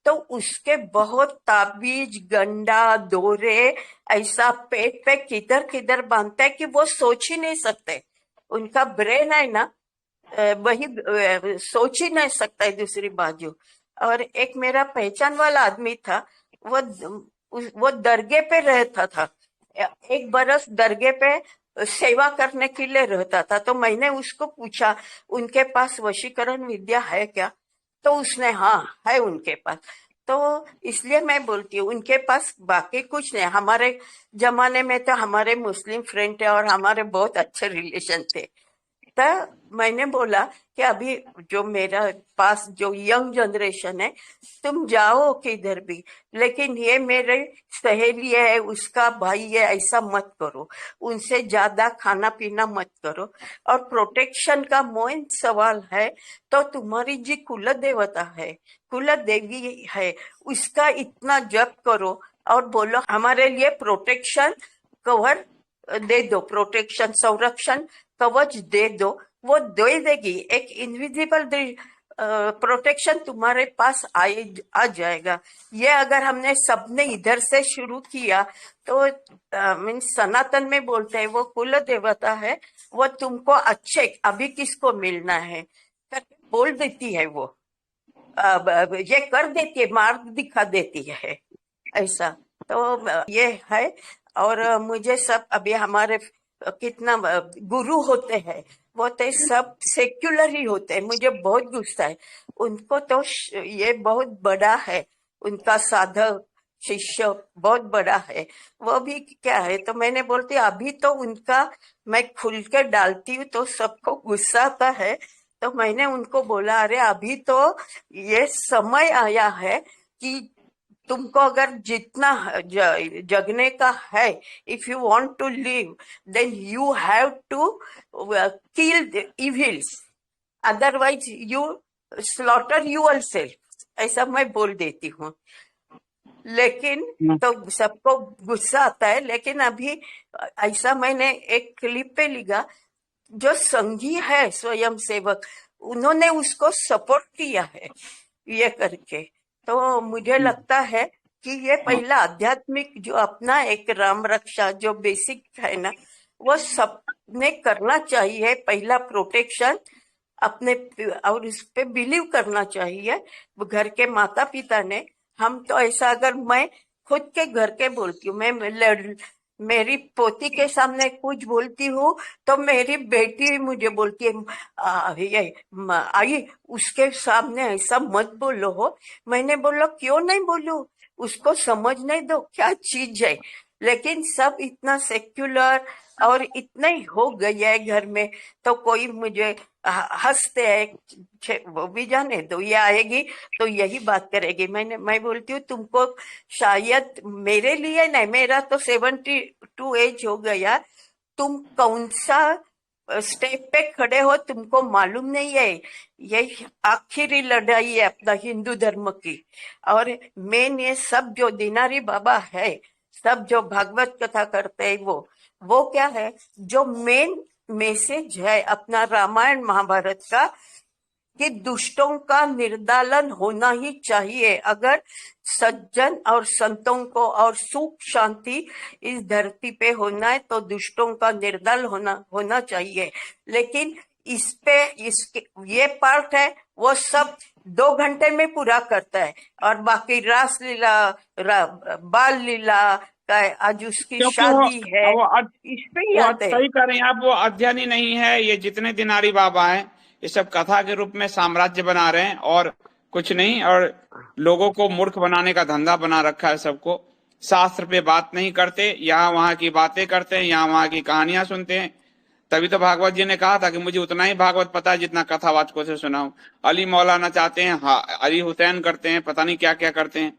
E: तो उसके बहुत ताबीज, गंडा, दोरे ऐसा पेट पे किधर किधर बांधता है कि वो सोच ही नहीं सकते। उनका ब्रेन है ना, वही सोच ही नहीं सकता है दूसरी बाजू। और एक मेरा पहचान वाला आदमी था, वो दरगाह पे रहता था, 1 बरस दरगाह पे सेवा करने के लिए रहता था। तो मैंने उसको पूछा उनके पास वशीकरण विद्या है क्या, तो उसने हाँ है उनके पास। तो इसलिए मैं बोलती हूँ उनके पास बाकी कुछ नहीं। हमारे जमाने में तो हमारे मुस्लिम फ्रेंड थे और हमारे बहुत अच्छे रिलेशन थे। तो मैंने बोला कि अभी जो मेरा पास जो यंग जनरेशन है, तुम जाओ किधर भी, लेकिन ये मेरे सहेली है, उसका भाई है, ऐसा मत करो, उनसे ज्यादा खाना पीना मत करो। और प्रोटेक्शन का मेन सवाल है तो तुम्हारी जी कुल देवता है, कुल देवी है, उसका इतना जप करो और बोलो हमारे लिए प्रोटेक्शन कवर दे दो, प्रोटेक्शन संरक्षण कवच दे दो, वो दे देगी। एक इनविजिबल प्रोटेक्शन तुम्हारे पास आ जाएगा। ये अगर हमने सबने इधर से शुरू किया तो मीन्स सनातन में बोलते हैं वो कुल देवता है, वो तुमको अच्छे अभी किसको मिलना है करके बोल देती है, वो ये कर देती है, मार्ग दिखा देती है ऐसा। तो ये है। और मुझे सब अभी हमारे कितना गुरु होते हैं, वो तो सब सेक्युलर ही होते हैं, मुझे बहुत गुस्सा है उनको। तो ये बहुत बड़ा है, उनका साधक शिष्य बहुत बड़ा है, वो भी क्या है। तो मैंने बोलती अभी तो उनका मैं खुल के डालती हूँ तो सबको गुस्सा आता है। तो मैंने उनको बोला अरे अभी तो ये समय आया है कि तुमको अगर जितना जगने का है, if you want to live then you have to kill the evils, otherwise you slaughter yourself, ऐसा मैं बोल देती हूँ। लेकिन तो सबको गुस्सा आता है। लेकिन अभी ऐसा मैंने एक क्लिप पे लिखा, जो संघी है स्वयं सेवक, उन्होंने उसको सपोर्ट किया है ये करके। तो मुझे लगता है कि ये पहला आध्यात्मिक जो अपना एक राम रक्षा जो बेसिक है ना, वो सबने करना चाहिए। पहला प्रोटेक्शन अपने और इस पे बिलीव करना चाहिए घर के माता पिता ने। हम तो ऐसा, अगर मैं खुद के घर के बोलती हूँ, मैं मेरी पोती के सामने कुछ बोलती हूँ तो मेरी बेटी मुझे बोलती है ये आई उसके सामने ऐसा मत बोलो हो। मैंने बोला क्यों नहीं बोलूं, उसको समझने दो क्या चीज है। लेकिन सब इतना सेक्युलर और इतना ही हो गया है घर में, तो कोई मुझे हंसते हैं, वो भी जाने दो, ये आएगी तो यही बात करेगी। मैं बोलती हूँ तुमको शायद मेरे लिए नहीं, मेरा तो 72 एज हो गया, तुम कौन सा स्टेप पे खड़े हो तुमको मालूम नहीं है। ये आखिरी लड़ाई है अपना हिंदू धर्म की। और मेन ये सब जो दिनारी बाबा है, सब जो भागवत कथा करते हैं, वो क्या है, जो मेन मैसेज है अपना रामायण महाभारत का, कि दुष्टों का निर्दालन होना ही चाहिए। अगर सज्जन और संतों को और सुख शांति इस धरती पे होना है तो दुष्टों का निर्दाल होना चाहिए। लेकिन इस पे इसके ये पार्ट है वो सब 2 घंटे में पूरा करता है, और बाकी रास लीला बाल लीला का आज उसकी शादी है, इस पे ही आते हैं।
A: सही कह रहे हैं आप, वो अध्ययन ही नहीं है। ये जितने दिनारी बाबा हैं ये सब कथा के रूप में साम्राज्य बना रहे हैं और कुछ नहीं, और लोगों को मूर्ख बनाने का धंधा बना रखा है सबको। शास्त्र पे बात नहीं करते, यहाँ वहां की बातें करते हैं, यहाँ वहां की कहानियां सुनते हैं। तभी तो भागवत जी ने कहा था कि मुझे उतना ही भागवत पता है जितना कथावाचकों से सुना हूं। अली मौलाना चाहते हैं, हाँ अली हुसैन करते हैं, पता नहीं क्या क्या करते हैं।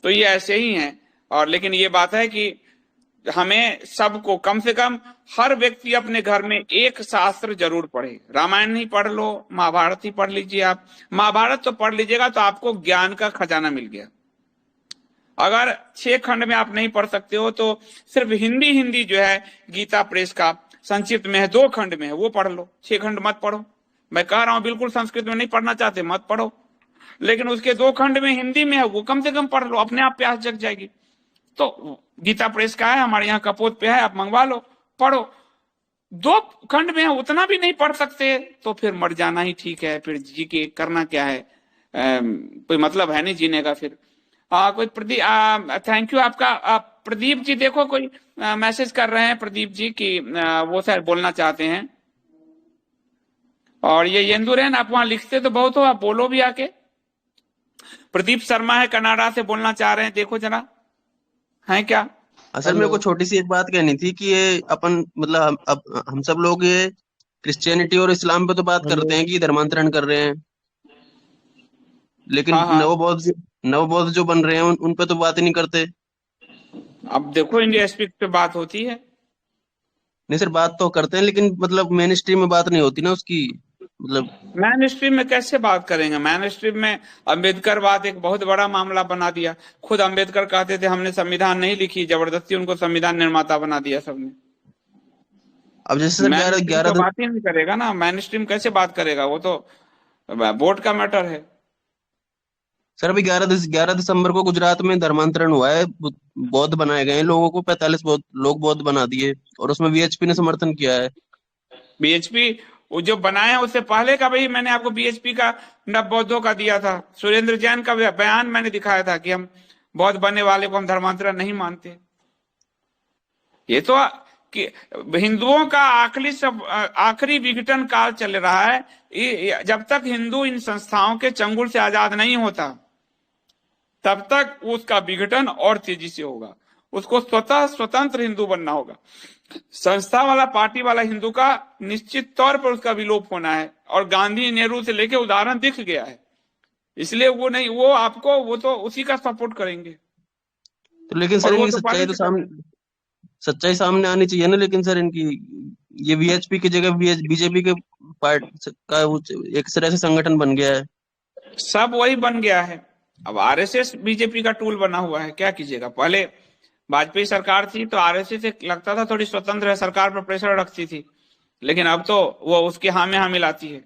A: तो ये ऐसे ही है। और लेकिन ये बात है कि हमें सबको कम से कम हर व्यक्ति अपने घर में एक शास्त्र जरूर पढ़े। रामायण नहीं पढ़ लो, महाभारत ही पढ़ लीजिए। आप महाभारत तो पढ़ लीजिएगा तो आपको ज्ञान का खजाना मिल गया। अगर 6 खंड में आप नहीं पढ़ सकते हो तो सिर्फ हिंदी जो है गीता प्रेस का संक्षिप्त में है, 2 खंड में है, वो पढ़ लो। 6 खंड मत पढ़ो। मैं कह रहा हूं बिल्कुल संस्कृत में नहीं पढ़ना चाहते मत पढ़ो, लेकिन उसके 2 खंड में हिंदी में है, वो कम से कम पढ़ लो, अपने आप प्यास जग जाएगी। तो गीता प्रेस का है, हमारे यहाँ कपोत पे है, आप मंगवा लो, पढ़ो। 2 खंड में है, उतना भी नहीं पढ़ सकते तो फिर मर जाना ही ठीक है। फिर जी के करना क्या है, कोई मतलब है नहीं जीने का फिर। कोई प्रदीप, थैंक यू आपका। प्रदीप जी देखो, कोई मैसेज कर रहे हैं प्रदीप जी कि वो शायद बोलना चाहते हैं। और ये येंदुरेन, आप वहां लिखते तो बहुत हो, आप बोलो भी आके। प्रदीप शर्मा है कनाडा से, बोलना चाह रहे हैं, देखो जरा है क्या।
F: असल मेरे को छोटी सी एक बात कहनी थी कि ये अपन मतलब हम सब लोग ये क्रिश्चियनिटी और इस्लाम पे तो बात करते हैं कि धर्मांतरण कर रहे हैं, लेकिन
A: हाँ हाँ,
F: नवबौद्ध जो बन रहे हैं उन पे तो बात ही नहीं करते।
A: अब देखो इंडिया स्पीक पे बात होती है।
F: नहीं सर, बात तो करते हैं लेकिन मतलब मेन स्ट्रीम में बात नहीं होती ना उसकी, मतलब
A: मैन स्ट्रीम में कैसे बात करेंगे? मैन स्ट्रीम में अंबेडकर बात एक बहुत बड़ा मामला बना दिया। खुद अंबेडकर कहते थे हमने संविधान नहीं लिखी, जबरदस्ती उनको संविधान निर्माता बना दिया सबने।
F: अब जैसे सर
A: मैन स्ट्रीम तो
F: 11
A: बात ही नहीं करेगा ना, मैन स्ट्रीम कैसे बात करेगा? वो तो वोट का मैटर है।
F: सर अभी 11 दिसंबर को गुजरात में धर्मांतरण हुआ है, बौद्ध बनाए गए हैं लोगों को, 45 लोग बौद्ध बना दिए, और उसमें वीएचपी ने समर्थन किया है।
A: बीएचपी वो जो बनाए हैं उससे पहले का भाई मैंने आपको बीएचपी का नव बौद्धों का दिया था, सुरेंद्र जैन का बयान मैंने दिखाया था कि हम बौद्ध बनने वाले को हम धर्मांतरण नहीं मानते। ये तो कि हिंदुओं का आखिरी विघटन काल चल रहा है। जब तक हिंदू इन संस्थाओं के चंगुल से आजाद नहीं होता तब तक उसका विघटन और तेजी से होगा। उसको स्वतंत्र हिंदू बनना होगा। संस्था वाला, पार्टी वाला हिंदू का निश्चित तौर पर उसका विलोप होना है, और गांधी नेहरू से लेके उदाहरण दिख गया है। इसलिए वो नहीं, वो आपको वो तो उसी का सपोर्ट करेंगे।
F: तो लेकिन सर इनकी सच्चाई सामने आनी चाहिए ना। लेकिन सर इनकी ये वीएचपी की जगह बीजेपी के पार्ट का एक तरह से संगठन बन गया है,
A: सब वही बन गया है। अब आरएसएस बीजेपी का टूल बना हुआ है, क्या कीजिएगा। पहले वाजपेयी सरकार थी तो आरएसएस से लगता था थोड़ी स्वतंत्र है, सरकार पर प्रेशर रखती थी, लेकिन अब तो वो उसके हाँ में हाँ मिलाती है।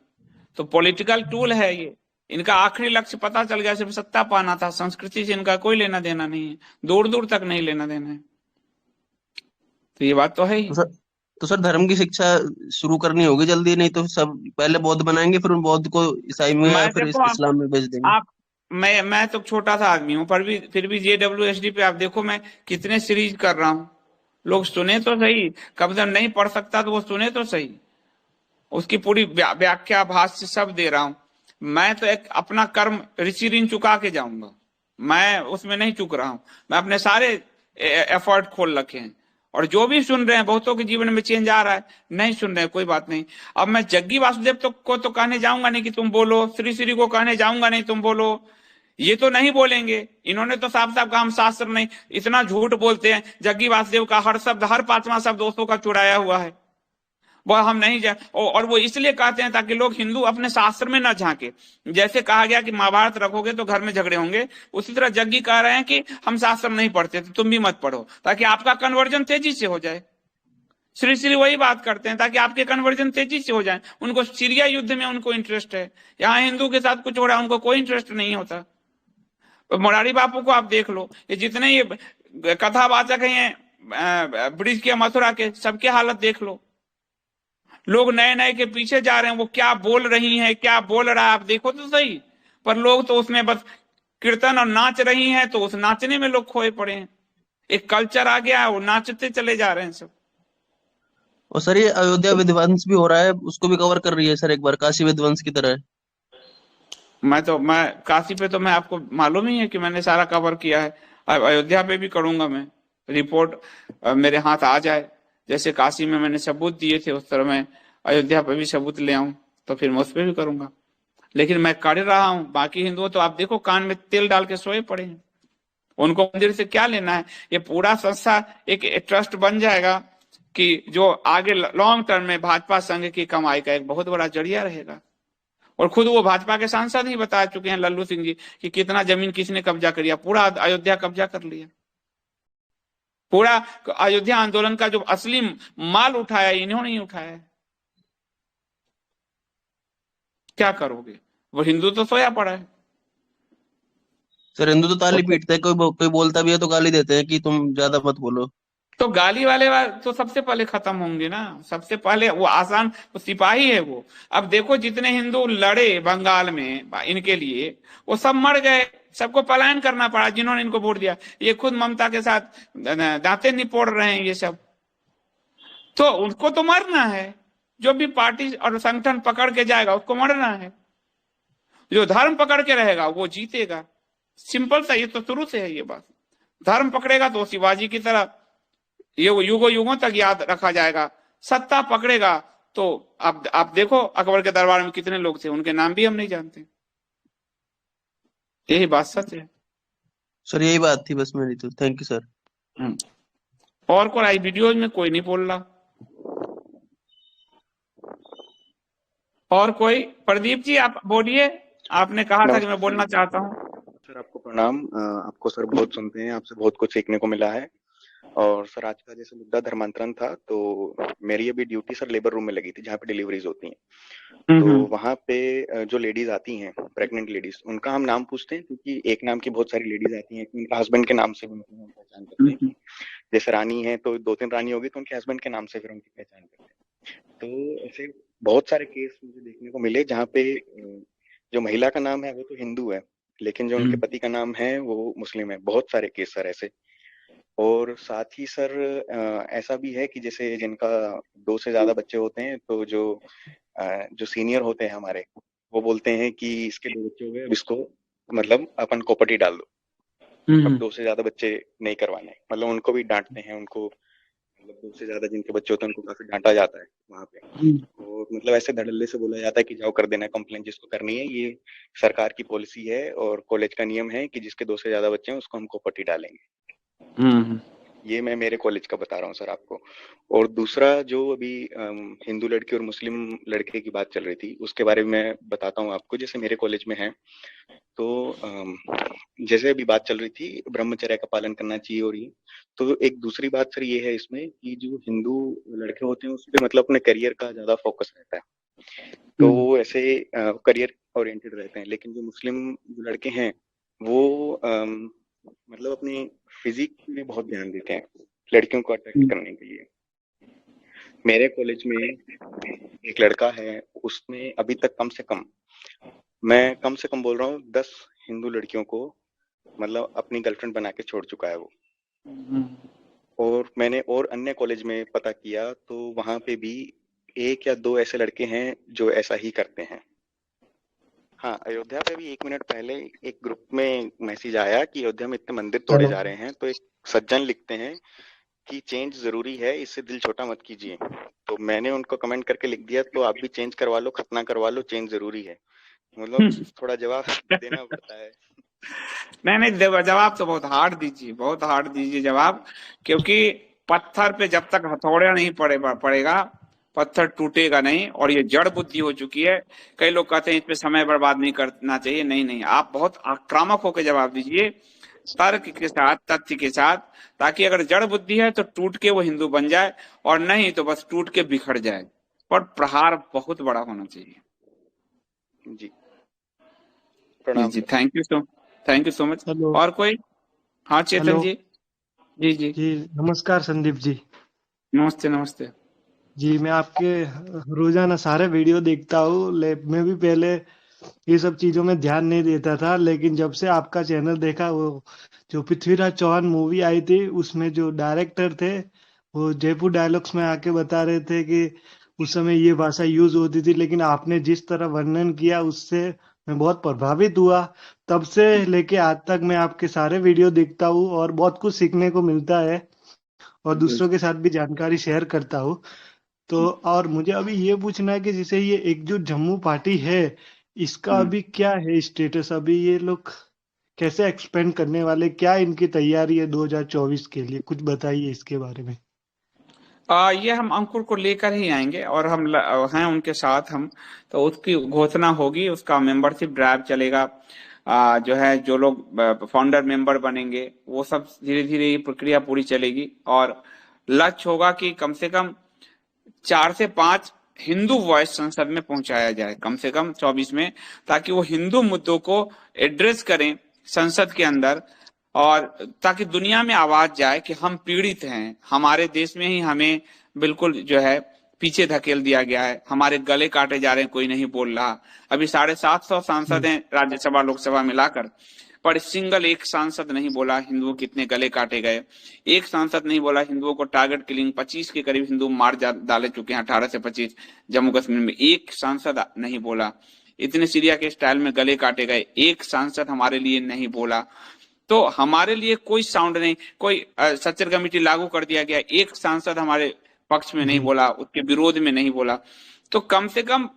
A: तो पॉलिटिकल टूल है ये। इनका आखिरी लक्ष्य पता चल गया, सिर्फ सत्ता पाना था। संस्कृति से इनका कोई लेना देना नहीं है, दूर दूर तक नहीं लेना देना है। तो ये बात तो है ही।
F: तो सर धर्म की शिक्षा शुरू करनी होगी जल्दी, नहीं तो सब पहले बौद्ध बनाएंगे, फिर उन बौद्ध को ईसाई में या फिर इस्लाम में भेज देंगे।
A: मैं तो छोटा सा आदमी हूं, पर भी फिर भी JWSD पे आप देखो मैं कितने सीरीज कर रहा हूं। लोग सुने तो सही, कम से कम नहीं पढ़ सकता तो वो सुने तो सही। उसकी पूरी व्याख्या, भाष्य सब दे रहा हूं। मैं तो एक अपना कर्म ऋषि ऋण चुका के जाऊंगा, मैं उसमें नहीं चुक रहा हूं। मैं अपने सारे एफर्ट खोल रखे हैं, और जो भी सुन रहे हैं, बहुतों के जीवन में चेंज आ रहा है। नहीं सुन रहे हैं कोई बात नहीं। अब मैं जग्गी वासुदेव को तो कहने जाऊंगा नहीं कि तुम बोलो, श्री श्री को कहने जाऊंगा नहीं तुम बोलो, ये तो नहीं बोलेंगे। इन्होंने तो साफ साफ कहा हम शास्त्र नहीं, इतना झूठ बोलते हैं। जग्गी वासुदेव का हर शब्द, हर 5वां शब्द दोस्तों का चुराया हुआ है। वह हम नहीं और वो इसलिए कहते हैं ताकि लोग हिंदू अपने शास्त्र में न झांके। जैसे कहा गया कि महाभारत रखोगे तो घर में झगड़े होंगे, उसी तरह जग्गी कह रहे हैं कि हम शास्त्र नहीं पढ़ते तो तुम भी मत पढ़ो, ताकि आपका कन्वर्जन तेजी से हो जाए। श्री श्री वही बात करते हैं ताकि आपके कन्वर्जन तेजी से हो जाए। उनको सीरिया युद्ध में उनको इंटरेस्ट है, यहाँ हिंदू के साथ कुछ हो रहा है उनको कोई इंटरेस्ट नहीं होता। मुरारी बापू को आप देख लो, ये जितने ये कथावाचक हैं ब्रिज के, मथुरा के, सबके हालत देख लो। लोग नए नए के पीछे जा रहे हैं, वो क्या बोल रही हैं, क्या बोल रहा है आप देखो तो सही। पर लोग तो उसमें बस कीर्तन और नाच रही हैं, तो उस नाचने में लोग खोए पड़े हैं। एक कल्चर आ गया है, वो नाचते चले जा रहे हैं सब।
F: और सर ये अयोध्या विध्वंस भी हो रहा है, उसको भी कवर कर रही है सर एक बार, काशी विध्वंस की तरह।
A: मैं काशी पे तो मैं आपको मालूम ही है कि मैंने सारा कवर किया है। अयोध्या पे भी करूंगा मैं। रिपोर्ट मेरे हाथ आ जाए, जैसे काशी में मैंने सबूत दिए थे उस तरह मैं अयोध्या पे भी सबूत ले आऊं, तो फिर मैं उस पर भी करूंगा। लेकिन मैं कर रहा हूं। बाकी हिंदुओं तो आप देखो कान में तेल डाल के सोए पड़े हैं, उनको मंदिर से क्या लेना है। ये पूरा संस्था एक ट्रस्ट बन जाएगा कि जो आगे लॉन्ग टर्म में भाजपा संघ की कमाई का एक बहुत बड़ा जरिया रहेगा। और खुद वो भाजपा के सांसद ही बता चुके हैं, लल्लू सिंह जी, कि कितना जमीन किसने कब्जा कर लिया। पूरा अयोध्या कब्जा कर लिया। पूरा अयोध्या आंदोलन का जो असली माल उठाया इन्होंने ही उठाया है। क्या करोगे? वो हिंदू तो सोया पड़ा है।
F: सर हिंदू तो ताली पीटते हैं, कोई बोलता भी है तो गाली देते हैं कि तुम ज्यादा मत बोलो।
A: तो गाली वाले तो सबसे पहले खत्म होंगे ना, सबसे पहले वो आसान, वो सिपाही है वो। अब देखो जितने हिंदू लड़े बंगाल में इनके लिए, वो सब मर गए, सबको पलायन करना पड़ा जिन्होंने इनको वोट दिया। ये खुद ममता के साथ दांतें निपोड़ रहे हैं ये सब। तो उनको तो मरना है, जो भी पार्टी और संगठन पकड़ के जाएगा उसको मरना है, जो धर्म पकड़ के रहेगा वो जीतेगा। सिंपल सा, ये तो शुरू से है ये बात। धर्म पकड़ेगा तो शिवाजी की तरह ये युगों युगों तक याद रखा जाएगा। सत्ता पकड़ेगा तो आप देखो अकबर के दरबार में कितने लोग थे, उनके नाम भी हम नहीं जानते। यही बात सच है
F: सर, यही बात थी बस मेरी तो। Thank you sir.
A: और कोई आई वीडियोज में कोई नहीं बोल रहा। और कोई? प्रदीप जी आप बोलिए, आपने कहा था कि मैं बोलना चाहता हूँ।
G: सर आपको प्रणाम। आपको सर बहुत सुनते हैं, आपसे बहुत कुछ सीखने को मिला है। और सर आज का जैसे मुद्दा धर्मांतरण था, तो मेरी अभी ड्यूटी सर लेबर रूम में लगी थी जहाँ पे डिलीवरीज होती हैं। तो वहाँ पे जो लेडीज आती हैं, प्रेग्नेंट लेडीज, उनका हम नाम पूछते हैं, क्योंकि एक नाम की बहुत सारी लेडीज आती हैं, उनका हस्बैंड के नाम से भी हम पहचान करते हैं। जैसे रानी है तो 2-3 रानी होगी तो उनके हस्बैंड के नाम से फिर उनकी पहचान करते हैं। तो ऐसे बहुत सारे केस मुझे देखने को मिले जहाँ पे जो महिला का नाम है वो तो हिंदू है, लेकिन जो उनके पति का नाम है वो मुस्लिम है। बहुत सारे केस सर ऐसे। और साथ ही सर ऐसा भी है कि जैसे जिनका 2 से ज्यादा बच्चे होते हैं, तो जो सीनियर होते हैं हमारे, वो बोलते हैं कि इसके 2 बच्चे हो गए, अब इसको मतलब अपन कोपटी डाल दो, अब 2 से ज्यादा बच्चे नहीं करवाने। मतलब उनको भी डांटते हैं, उनको मतलब 2 से ज्यादा जिनके बच्चे होते हैं उनको काफी डांटा जाता है वहाँ पे। और मतलब ऐसे धड़ल्ले से बोला जाता है कि जाओ कर देना कंप्लेंट जिसको करनी है, ये सरकार की पॉलिसी है और कॉलेज का नियम है कि जिसके 2 से ज्यादा बच्चे हैं उसको हम कोपटी डालेंगे। ये मैं मेरे कॉलेज का बता रहा हूँ सर आपको। और दूसरा जो अभी हिंदू लड़के और मुस्लिम लड़के की बात चल रही थी, उसके बारे में मैं बताता हूँ आपको। जैसे मेरे कॉलेज में है, तो जैसे अभी बात चल रही थी ब्रह्मचर्य का पालन करना चाहिए, और ये तो एक दूसरी बात सर ये है इसमें कि जो हिंदू लड़के होते हैं उस पर मतलब अपने करियर का ज्यादा फोकस रहता है, तो वो ऐसे करियर ओरिएंटेड रहते हैं। लेकिन जो मुस्लिम लड़के हैं वो मतलब अपनी फिजिक में बहुत ध्यान देते हैं लड़कियों को अट्रैक्ट करने के लिए। मेरे कॉलेज में एक लड़का है, उसने अभी तक कम से कम बोल रहा हूँ 10 हिंदू लड़कियों को मतलब अपनी गर्लफ्रेंड बना के छोड़ चुका है वो। और मैंने और अन्य कॉलेज में पता किया तो वहां पे भी 1 या 2 ऐसे लड़के हैं जो ऐसा ही करते हैं। हाँ, अयोध्या पे भी 1 मिनट पहले एक ग्रुप में मैसेज आया कि अयोध्या में इतने मंदिर तोड़े जा रहे हैं, तो एक सज्जन लिखते हैं कि चेंज जरूरी है, इससे दिल छोटा मत कीजिए। तो मैंने उनको कमेंट करके लिख दिया, तो आप भी चेंज करवा लो, खतना करवा लो, चेंज जरूरी है। मतलब थोड़ा जवाब देना पड़ता है।
A: नहीं, जवाब तो बहुत हार्ड दीजिए जवाब, क्योंकि पत्थर पे जब तक हथौड़ा नहीं पड़ेगा पत्थर टूटेगा नहीं। और ये जड़ बुद्धि हो चुकी है। कई लोग कहते हैं इस पे समय बर्बाद नहीं करना चाहिए। नहीं, आप बहुत आक्रामक होकर जवाब दीजिए, तर्क के साथ, तथ्य के साथ, ताकि अगर जड़ बुद्धि है तो टूट के वो हिंदू बन जाए, और नहीं तो बस टूट के बिखर जाए। पर प्रहार बहुत बड़ा होना चाहिए।
G: जी प्रणाम
A: जी, थैंक यू सो मच। और कोई? हाँ चेतन जी। जी
H: नमस्कार संदीप जी।
A: नमस्ते
H: जी, मैं आपके रोजाना सारे वीडियो देखता हूँ। मैं भी पहले ये सब चीजों में ध्यान नहीं देता था, लेकिन जब से आपका चैनल देखा, वो जो पृथ्वीराज चौहान मूवी आई थी उसमें जो डायरेक्टर थे वो जयपुर डायलॉग्स में आके बता रहे थे कि उस समय ये भाषा यूज होती थी, लेकिन आपने जिस तरह वर्णन किया उससे मैं बहुत प्रभावित हुआ। तब से लेके आज तक मैं आपके सारे वीडियो देखता हूँ और बहुत कुछ सीखने को मिलता है, और दूसरों के साथ भी जानकारी शेयर करता हूँ। तो और मुझे अभी ये पूछना है कि जैसे ये एकजुट जम्मू पार्टी है, इसका अभी क्या है स्टेटस? अभी ये लोग कैसे एक्सपेंड करने वाले, क्या इनकी तैयारी है 2024 के लिए? कुछ बताइए इसके बारे में।
A: ये हम अंकुर को लेकर ही आएंगे, और हम हैं उनके साथ। हम तो उसकी घोषणा होगी, उसका मेंबरशिप ड्राइव चलेगा। जो है, जो लोग फाउंडर मेंबर बनेंगे वो सब धीरे धीरे ये प्रक्रिया पूरी चलेगी। और लक्ष्य होगा कि कम से कम 4 से 5 हिंदू वॉइस संसद में पहुंचाया जाए, कम से कम 24 में, ताकि वो हिंदू मुद्दों को एड्रेस करें संसद के अंदर। और ताकि दुनिया में आवाज जाए कि हम पीड़ित हैं, हमारे देश में ही हमें बिल्कुल जो है पीछे धकेल दिया गया है, हमारे गले काटे जा रहे हैं, कोई नहीं बोल रहा। अभी 750 सांसद हैं राज्यसभा लोकसभा मिलाकर, पर सिंगल एक सांसद नहीं बोला हिंदुओं कितने गले काटे गए। एक सांसद नहीं बोला हिंदुओं को टारगेट किलिंग 25 के करीब हिंदू मार डाले चुके हैं, 18 से 25 जम्मू कश्मीर में। एक सांसद नहीं बोला। इतने सीरिया के स्टाइल में गले काटे गए, एक सांसद हमारे लिए नहीं बोला। तो हमारे लिए कोई साउंड नहीं, कोई सच्चर कमेटी लागू कर दिया गया, एक सांसद हमारे पक्ष में नहीं बोला, उसके विरोध में नहीं बोला। तो कम से कम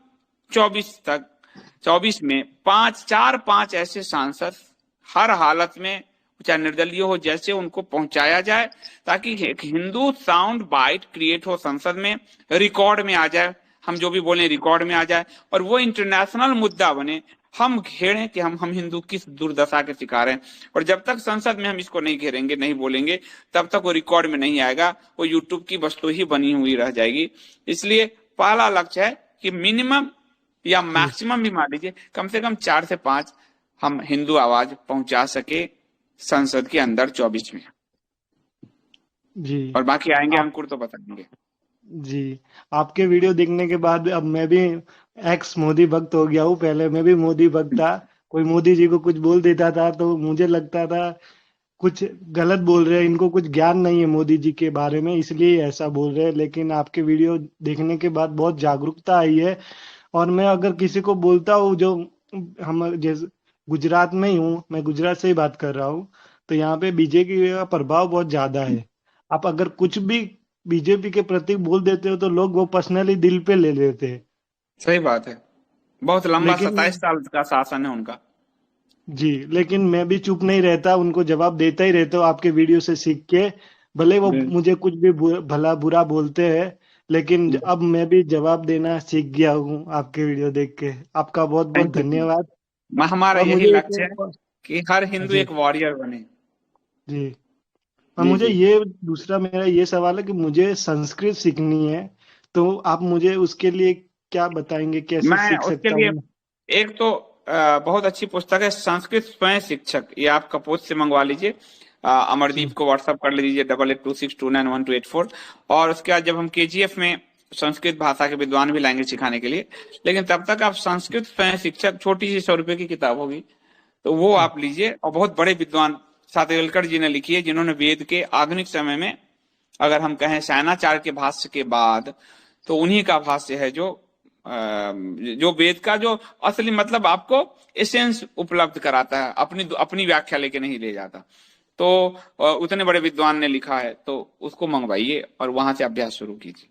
A: 24 में 4-5 ऐसे सांसद हर हालत में, चाहे निर्दलीय हो, जैसे उनको पहुंचाया जाए ताकि एक हिंदू साउंड बाइट क्रिएट हो संसद में, रिकॉर्ड में आ जाए, हम जो भी बोले रिकॉर्ड में आ जाए और वो इंटरनेशनल मुद्दा बने। हम घेरें कि हम हिंदू किस दुर्दशा के शिकार हैं, और जब तक संसद में हम इसको नहीं घेरेंगे, नहीं बोलेंगे, तब तक वो रिकॉर्ड में नहीं आएगा, वो यूट्यूब की वस्तु ही बनी हुई रह जाएगी। इसलिए पहला लक्ष्य है कि मिनिमम या मैक्सिमम भी मान लीजिए कम से कम 4 से 5 हम हिंदू आवाज पहुंचा सके संसद के अंदर 24 में
H: जी।
A: और बाकी आएंगे अंकुर तो बताएंगे
H: जी। आपके वीडियो देखने के बाद अब मैं भी एक्स मोदी भक्त हो गया हूँ। पहले मैं भी मोदी भक्त था, कोई मोदी जी को कुछ बोल देता था तो मुझे लगता था कुछ गलत बोल रहे हैं, इनको कुछ ज्ञान नहीं है मोदी जी के बारे में, इसलिए ऐसा बोल रहे हैं। लेकिन आपके वीडियो देखने के बाद बहुत जागरूकता आई है। और मैं अगर किसी को बोलता हूँ, जो हम जैसे गुजरात में ही हूँ, मैं गुजरात से ही बात कर रहा हूँ, तो यहाँ पे बीजेपी का प्रभाव बहुत ज्यादा है। आप अगर कुछ भी बीजेपी के प्रति बोल देते हो तो लोग वो पर्सनली दिल पे ले लेते हैं।
A: सही बात है, बहुत लंबा
H: लेकिन
A: 27 साल का शासन है उनका।
H: जी, लेकिन मैं भी चुप नहीं रहता, उनको जवाब देता ही रहता हूँ आपके वीडियो से सीख के। भले वो मुझे कुछ भी भला बुरा बोलते हैं, लेकिन अब मैं भी जवाब देना सीख गया हूँ आपके वीडियो देख के। आपका बहुत बहुत धन्यवाद।
A: हमारा
H: और
A: यही
H: मुझे
A: लक्ष्य है कि हर हिंदू एक वॉरियर बने।
H: जी। और मुझे ये दूसरा मेरा ये सवाल है कि मुझे संस्कृत सीखनी है, तो आप मुझे उसके लिए क्या बताएंगे, कैसे
A: मैं
H: सीख
A: उसके
H: सकता
A: लिए
H: हूँ?
A: एक तो बहुत अच्छी पुस्तक है संस्कृत स्वयं शिक्षक, ये आप कपोत से मंगवा लीजिए, अमरदीप को व्हाट्सअप कर लीजिए 8826291284। और उसके बाद जब हम KGF में संस्कृत भाषा के विद्वान भी लाएंगे सिखाने के लिए, लेकिन तब तक आप संस्कृत स्वयं शिक्षक, छोटी सी 100 रुपए की किताब होगी, तो वो आप लीजिए। और बहुत बड़े विद्वान सातवेलकर जी ने लिखी है, जिन्होंने वेद के आधुनिक समय में, अगर हम कहें सायणाचार्य के भाष्य के बाद, तो उन्हीं का भाष्य है जो वेद का जो असली मतलब आपको एसेंस उपलब्ध कराता है, अपनी व्याख्या लेके नहीं ले जाता। तो उतने बड़े विद्वान ने लिखा है, तो उसको मंगवाइए और वहां से अभ्यास शुरू कीजिए।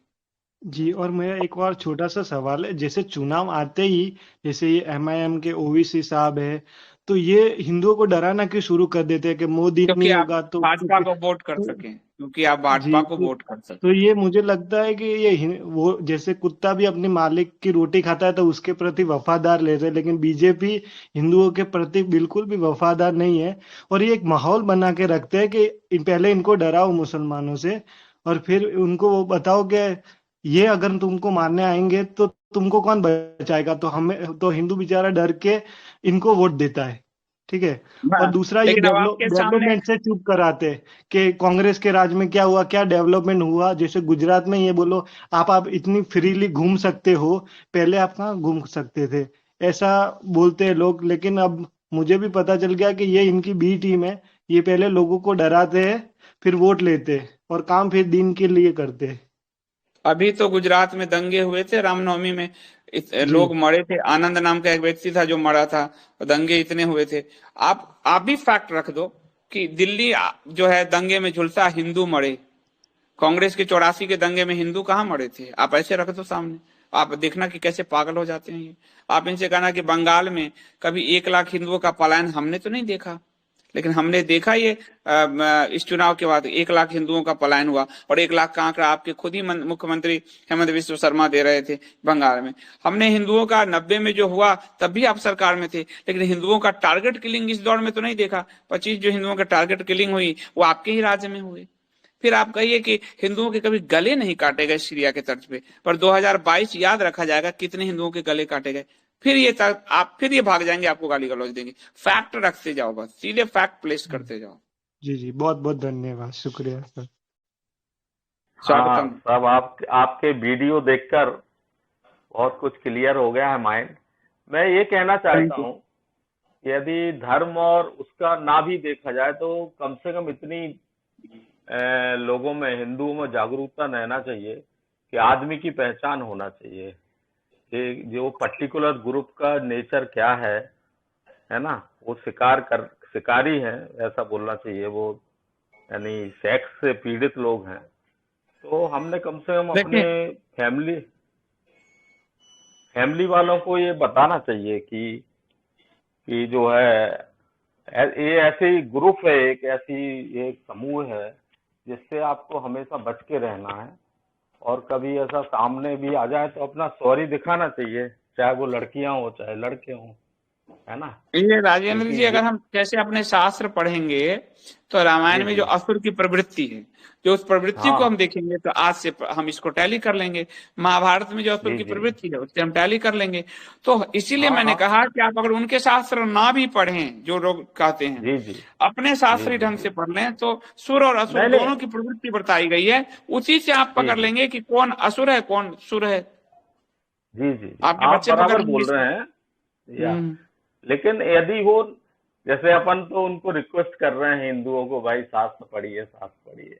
H: जी। और मेरा एक और छोटा सा सवाल है, जैसे चुनाव आते ही, जैसे ये MIM के OVC साहब है, तो ये हिंदुओं को डराना क्यों शुरू कर देते हैं कि मोदी नहीं होगा तो
A: भाजपा को वोट कर सकें, क्योंकि आप भाजपा को वोट कर सकते।
H: तो ये मुझे लगता है कि ये वो जैसे कुत्ता भी अपने मालिक की रोटी खाता है तो उसके प्रति वफादार ले रहे हैं, लेकिन बीजेपी हिंदुओं के प्रति बिल्कुल भी वफादार नहीं है। और ये एक माहौल बना के रखते हैं कि पहले इनको डराओ मुसलमानों से, और फिर उनको वो बताओ कि ये अगर तुमको मारने आएंगे तो तुमको कौन बचाएगा, तो हमें तो हिंदू बेचारा डर के इनको वोट देता है। ठीक है। और दूसरा ये डेवलपमेंट से चुप कराते कि कांग्रेस के राज में क्या हुआ, क्या डेवलपमेंट हुआ। जैसे गुजरात में ये बोलो आप इतनी फ्रीली घूम सकते हो, पहले आप कहाँ घूम सकते थे, ऐसा बोलते हैं लोग। लेकिन अब मुझे भी पता चल गया कि ये इनकी बी टीम है, ये पहले लोगों को डराते हैं, फिर वोट लेते हैं और काम फिर दिन के लिए करते हैं।
A: अभी तो गुजरात में दंगे हुए थे रामनवमी में, लोग मरे थे। आनंद नाम का एक व्यक्ति था जो मरा था, दंगे इतने हुए थे। आप भी फैक्ट रख दो कि दिल्ली जो है दंगे में झुलसा हिंदू मरे, कांग्रेस के 84 के दंगे में हिंदू कहाँ मरे थे, आप ऐसे रख दो सामने, आप देखना कि कैसे पागल हो जाते हैं ये। आप इनसे कहना कि बंगाल में कभी 1 लाख हिंदुओं का पलायन हमने तो नहीं देखा, लेकिन हमने देखा ये इस चुनाव के बाद 1 लाख हिंदुओं का पलायन हुआ, और 1 लाख का आंकड़ा आपके खुद ही मुख्यमंत्री हेमंत बिस्व शर्मा दे रहे थे बंगाल में। हमने हिंदुओं का 90 में जो हुआ तब भी आप सरकार में थे, लेकिन हिंदुओं का टारगेट किलिंग इस दौर में तो नहीं देखा। 25 जो हिंदुओं का टारगेट किलिंग हुई वो आपके ही राज्य में हुए। फिर आप कहिए कि हिंदुओं के कभी गले नहीं काटे गए सीरिया के तर्ज पे, पर 2022 याद रखा जाएगा कितने हिंदुओं के गले काटे गए। फिर ये भाग जाएंगे, आपको गाली गलौज देंगे। फैक्ट रखते जाओ, बस सीधे फैक्ट प्लेस करते जाओ।
H: जी जी, बहुत बहुत धन्यवाद, शुक्रिया सर।
A: स्वागतम।
I: सब आपके वीडियो देखकर बहुत कुछ क्लियर हो गया है माइंड। मैं ये कहना चाहता हूँ, यदि धर्म और उसका ना भी देखा जाए तो कम से कम इतनी लोगों में, हिंदुओं में जागरूकता रहना चाहिए कि आदमी की पहचान होना चाहिए कि जो पर्टिकुलर ग्रुप का नेचर क्या है ना, वो शिकारी है ऐसा बोलना चाहिए, वो यानी सेक्स से पीड़ित लोग हैं। तो हमने कम से कम अपने फैमिली वालों को ये बताना चाहिए कि जो है ये ऐसे ग्रुप है, एक समूह है जिससे आपको हमेशा बच के रहना है, और कभी ऐसा सामने भी आ जाए तो अपना सॉरी दिखाना चाहिए, चाहे वो लड़कियां हो चाहे लड़के हों, है ना।
A: ये राजेंद्र जी, अगर हम कैसे अपने शास्त्र पढ़ेंगे तो रामायण में जो असुर की प्रवृत्ति है, जो उस प्रवृत्ति को हम देखेंगे तो आज से हम इसको टैली कर लेंगे। महाभारत में जो असुर की प्रवृत्ति है उससे हम टैली कर लेंगे। तो इसीलिए मैंने कहा कि आप अगर उनके शास्त्र ना भी पढ़ें, जो लोग कहते हैं, अपने शास्त्रीय ढंग से पढ़ लें तो सुर और असुर दोनों की प्रवृत्ति बताई गई है, उसी से आप पकड़ लेंगे कि कौन असुर है कौन सुर है।
I: जी जी,
A: आपके बच्चे
I: बराबर बोल रहे हैं। लेकिन यदि वो, जैसे अपन तो उनको रिक्वेस्ट कर रहे हैं हिंदुओं को, भाई शास्त्र पढ़िए, शास्त्र पढ़िए।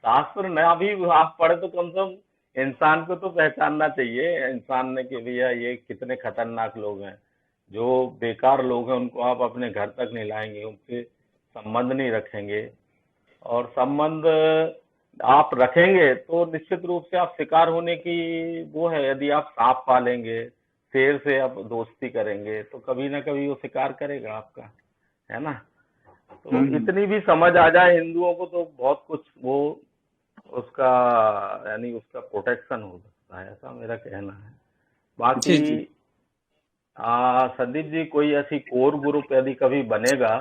I: शास्त्र ना भी आप पढ़े तो कम से कम इंसान को तो पहचानना चाहिए इंसान ने, कि भैया ये कितने खतरनाक लोग हैं। जो बेकार लोग हैं उनको आप अपने घर तक नहीं लाएंगे, उनसे संबंध नहीं रखेंगे, और संबंध आप रखेंगे तो निश्चित रूप से आप शिकार होने की वो है। यदि आप सांप पालेंगे, शेर से आप दोस्ती करेंगे तो कभी ना कभी वो शिकार करेगा आपका, है ना। तो इतनी भी समझ आ जाए हिंदुओं को तो बहुत कुछ वो उसका यानी उसका प्रोटेक्शन हो सकता है, ऐसा मेरा कहना है। बाकी संदीप जी, कोई ऐसी कोर ग्रुप यदि कभी बनेगा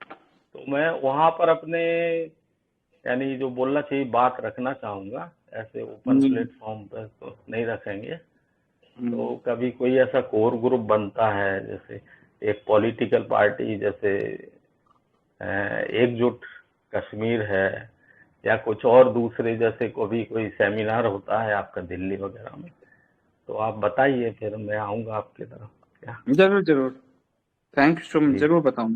I: तो मैं वहां पर अपने यानी जो बोलना चाहिए बात रखना चाहूंगा। ऐसे ओपन प्लेटफॉर्म पर तो नहीं रखेंगे। तो कभी कोई ऐसा कोर ग्रुप बनता है, जैसे एक पॉलिटिकल पार्टी, जैसे एकजुट कश्मीर है, या कुछ और दूसरे, जैसे कभी कोई सेमिनार होता है आपका दिल्ली वगैरह में, तो आप बताइए, फिर मैं आऊंगा आपके तरफ। क्या?
A: जरूर जरूर, थैंक यू सो मच, जरूर बताऊं।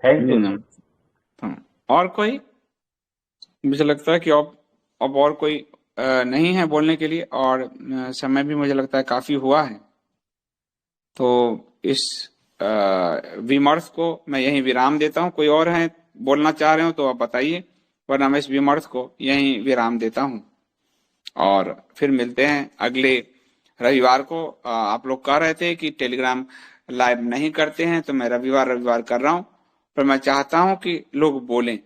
I: Thank you.
A: और कोई, मुझे लगता है कि अब और कोई नहीं है बोलने के लिए, और समय भी मुझे लगता है काफी हुआ है। तो इस विमर्श को मैं यहीं विराम देता हूं। कोई और है बोलना चाह रहे हो तो आप बताइए, वरना मैं इस विमर्श को यहीं विराम देता हूं, और फिर मिलते हैं अगले रविवार को। आप लोग कह रहे थे कि टेलीग्राम लाइव नहीं करते हैं, तो मैं रविवार कर रहा हूं, पर मैं चाहता हूं कि लोग बोलें,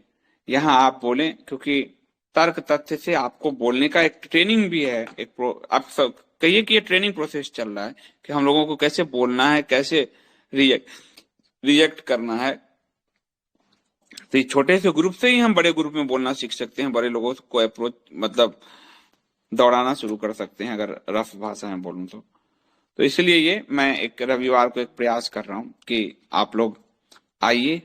A: यहाँ आप बोलें, क्योंकि तर्क तथ्य से आपको बोलने का एक ट्रेनिंग भी है। आप सब कहिए कि ये ट्रेनिंग प्रोसेस चल रहा है कि हम लोगों को कैसे बोलना है, कैसे रिएक्ट करना है। तो इस छोटे से ग्रुप से ही हम बड़े ग्रुप में बोलना सीख सकते हैं, बड़े लोगों को अप्रोच मतलब दौड़ाना शुरू कर सकते हैं, अगर रफ भाषा में बोलूं तो इसलिए ये मैं एक रविवार को एक प्रयास कर रहा हूं कि आप लोग आइए,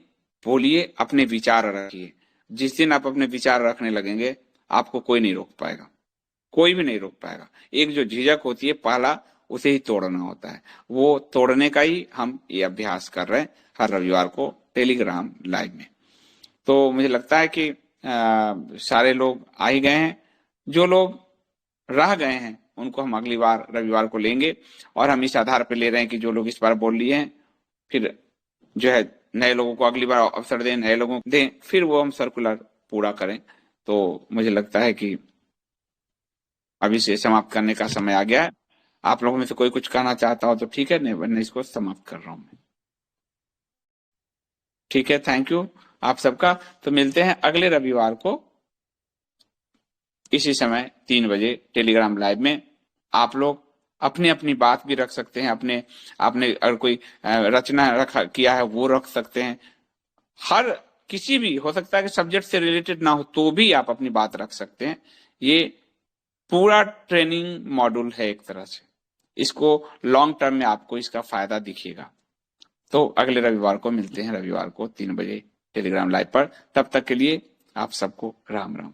A: बोलिए, अपने विचार रखिए। जिस दिन आप अपने विचार रखने लगेंगे, आपको कोई नहीं रोक पाएगा, कोई भी नहीं रोक पाएगा। एक जो झिझक होती है, पहला उसे ही तोड़ना होता है, वो तोड़ने का ही हम ये अभ्यास कर रहे हैं हर रविवार को टेलीग्राम लाइव में। तो मुझे लगता है कि सारे लोग आ ही गए हैं। जो लोग रह गए हैं उनको हम अगली बार रविवार को लेंगे, और हम इस आधार पर ले रहे हैं कि जो लोग इस बार बोल लिए हैं, फिर जो है नए लोगों को अगली बार अवसर दें, नए लोगों को दें, फिर वो हम सर्कुलर पूरा करें। तो मुझे लगता है कि अभी से समाप्त करने का समय आ गया है। आप लोगों में से कोई कुछ कहना चाहता हो तो ठीक है, नहीं इसको समाप्त कर रहा हूं मैं। ठीक है, थैंक यू आप सबका। तो मिलते हैं अगले रविवार को इसी समय 3 बजे टेलीग्राम लाइव में। आप लोग अपनी अपनी बात भी रख सकते हैं, आपने अगर कोई रचना किया है वो रख सकते हैं। हर किसी भी हो सकता है कि सब्जेक्ट से रिलेटेड ना हो तो भी आप अपनी बात रख सकते हैं। ये पूरा ट्रेनिंग मॉड्यूल है एक तरह से, इसको लॉन्ग टर्म में आपको इसका फायदा दिखेगा। तो अगले रविवार को मिलते हैं, रविवार को 3 बजे टेलीग्राम लाइव पर। तब तक के लिए आप सबको राम राम।